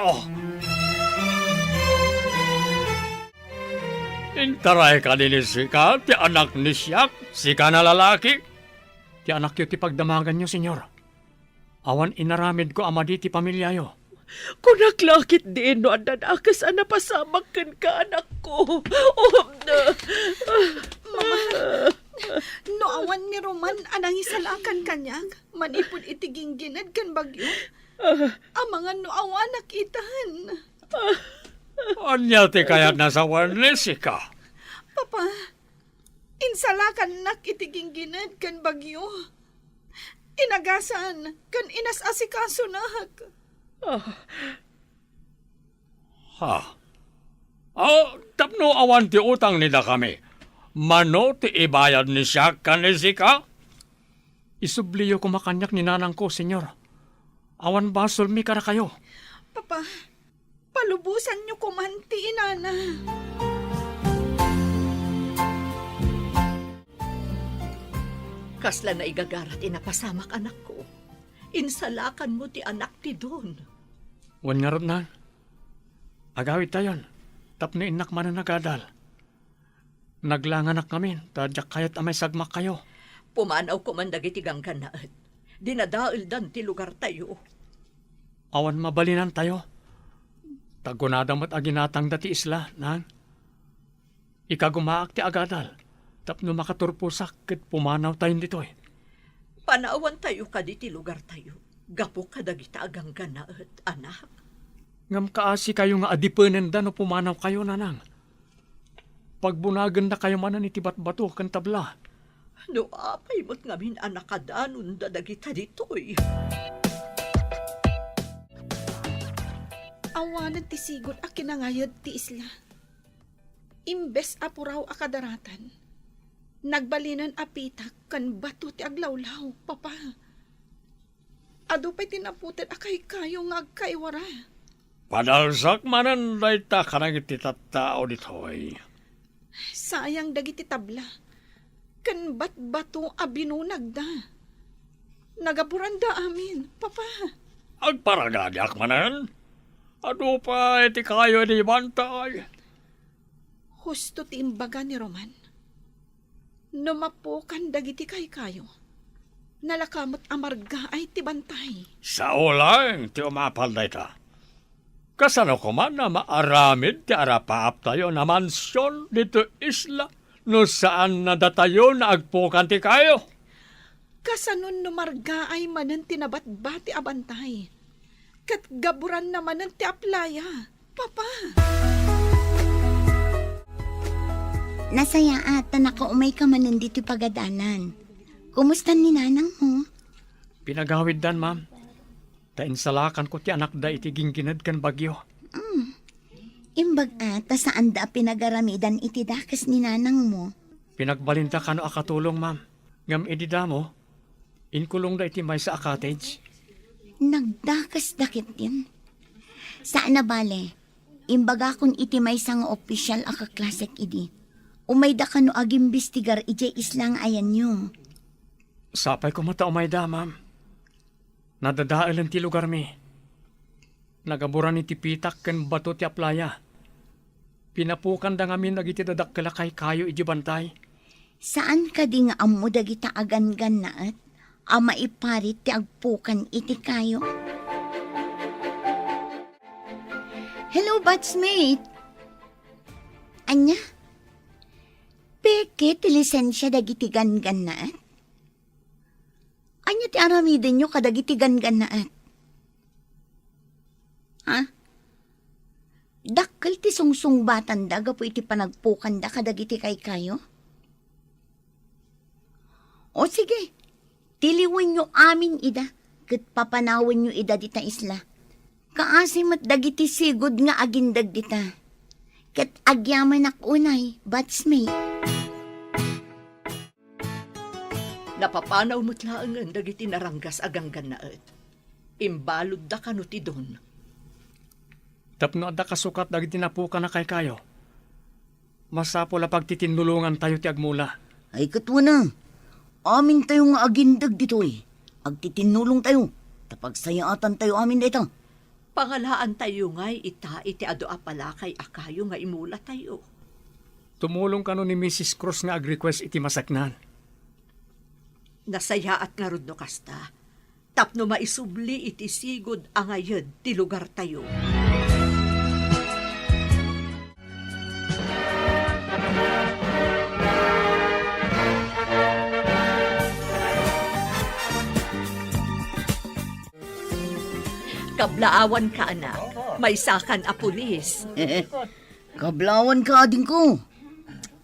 Intaray ka din ni sika, ti anak ni siyak, sika na lalaki. Ti anak yo ti pagdamagan nyo, senyor. Awan inaramid ko amadi ti pamilya yo. Kunaklakit din no andan akas anapasamak kan ka anak ko. No awan ni Roman anang isalakan kanyag. Manipod itiging ginad kan bagyo. Ang mga no awan nakitan. Anya ti kaya nasawan ni sika? Papa, insalakan nak itiging ginad kan bagyo. Inagasan kan inas asikaso nak. Tapno awan ti utang nila kami. Mano ti ibayad ni siya kan ni sika? Isubliyo ko makanyak ni nanang ko, senyor. Awan basol mi kara kayo. Papa, palubusan niyo kumanti, inana. Kasla na igagarat inapasamak anak ko. Insalakan mo ti anak ti Don. Wan nga ron nan. Agawid tayon. Tapno inak man na nagadal. Naglanganak kami. Tadyak kayat amay sagmak kayo. Pumanaw ko man dagiti gangganaan. Dinadail dan ti lugar tayo. Awan mabalinan tayo. Tagunadamat aginatang dati isla, nan. Ikagumaak ti agadal. Tapno makaturpusak ket pumanaw tayo dito eh. Panawan tayo ka di ti lugar tayo. Gapo ka dagita gangganaan, anak. Ngam kaasi kayo nga adipenen da no pumanaw kayo, nanang. Pagbunagan na kayo manan itibat bato kan tabla. No apay mo't ngamin anak kadanon da dagita ditoy. Awanan ti sigod a kinangayad ti isla. Imbes apuraw akadaratan. Nagbalinan apitak kan bato ti aglawlaw, papa. Ado pa'y tinaputin akay kayo nga agkaiwara. Padalsak manan dayta kanang iti tattao ditoy. Sayang dagiti tabla. Kan bato abinunag da. Nagaburan da amin, papa. Agparagagyak manan. Ado pa iti kayo di bantay. Husto ti imbaga ni Roman. Numapukan dagiti kay kayo. Nalakamot amarga ay ti bantay. Sa ulang ti umapal dayta. Kasano ko man na maaramid ti arapaap tayo na mansyon dito isla no saan na datayo na agpukan ti kayo. Kasanon numarga ay manan tinabatbati abantay. Kat gaburan naman ng ti aplaya, papa. Nasaya ata nakaumay ka manan dito pagadanan. Kumusta ni nanang mo? Pinagawid dan, ma'am. Tainsalakan ko ti anak da iti gingginad kan bagyo. Imbag ata saan da pinagaramidan iti dakas ni nanang mo? Pinagbalinta kano akatulong, ma'am. Ngam idida mo, inkulong da iti may sa cottage. Nagdakas dakit din. Saan na bale? Imbaga kung iti may sang opisyal akaklasek idi. Umay da kano agimbistigar ije islang ayan nyo. Sapay ko mata umay da, ma'am. Nadadaalan ti lugar mi. Nagaburan iti pitak ken bato ti aplaya. Pinapukan da ngamin nagiti dadakkala kay kayo iji bantay. Saan ka di nga amo dagita agan-gan na at ama iparit ti agpukan iti kayo? Hello, batchmate! Anya? Peke ti lisensya dagiti gan-gan na at? Anya ti aramiden nyo kadagiti gan-gan na at? Ha? Dakkel ti sungsung batan da gapo iti panagpukan da kadagiti kay kayo? O sige, tiliwan nyo amin ida, kat papanawan nyo ida dita isla. Kaasimat dagiti sigod nga agindag dita. Kat agyaman unay, batchmate. Napapanaw mo't laangan dagiti naranggas aganggan naet. Imbalod da kano ti Don. Tapno da kasukat dagiti napukan na kay kayo. Masapo la pagtitinulungan tayo ti agmula. Ay katwa na. Amin tayo nga agindag dito eh. Agtitinulong tayo. Tapagsayaatan tayo amin dito. Pangalaan tayo nga'y iti ado apalakay akayo nga imula tayo. Tumulong kano ni Mrs. Cruz nga ag-request iti masaknan. Nasaya at nga rod no kasta. Tapno maisubli iti sigod angayad ti lugar tayo. Kablaawan ka, anak. May sakan a pulis. Kablawan ka ading ko.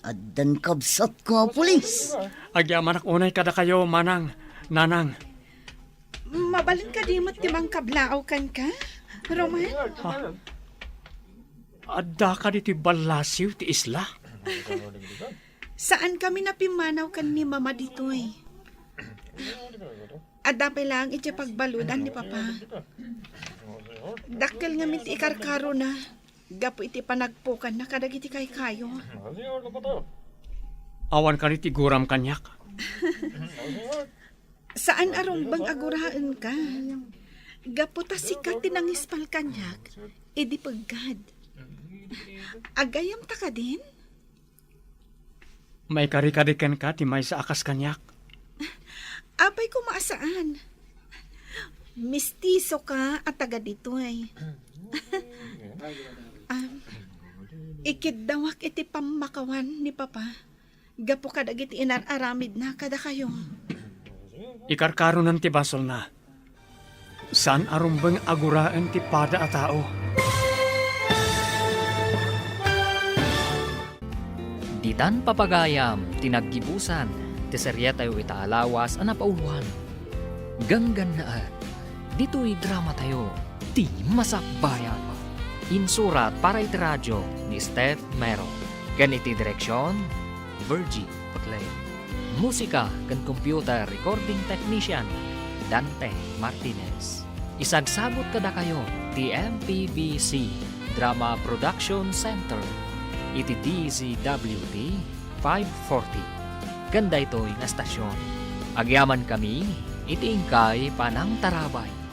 Addan kabsat ka, pulis. Agyaman ak unay kada kayo, manang, nanang. Mabalin ka di mo't timang kablaaw kan ka, Roman? Adda ka diti balasiw ti isla. Saan kami napimanaw kan ni mama ditoy? Adapay lang iti pagbaludan ni papa. Dakkel nga miti ikarkaro na. Gapo iti panagpukan na kadagiti kay kayo. Awan ka niti guram kanyak. Saan arong bang aguraan ka? Gaputa sikat tinangispal kanyak, edi paggad. Agayam ta ka din? May karikarikan ka ti may sa akas kanyak. Apay ko maasaan. Mistiso ka at taga dito ay. Ikidawak iti pamakawan ni Papa. Gapo ka dagiti inararamid na kada kayo. Ikarkaro ng ti basol na. Saan arumbang aguraan ti pada a tao? Ditan papagayam, tinaggibusan, ti serye tayo itaalawas, anapauluan. Ganggan na at, dito'y drama tayo, ti masakbayan. Insurat para iti radyo ni Steph Mero. Ganiti direksyon, Virgie Putley. Musika kan computer recording technician, Dante Martinez. Isagsagot kada kayo, ti MPBC Drama Production Center. Iti DZWD 540. Ganda ito yung estasyon. Agyaman kami, iti ingkay panang tarabay.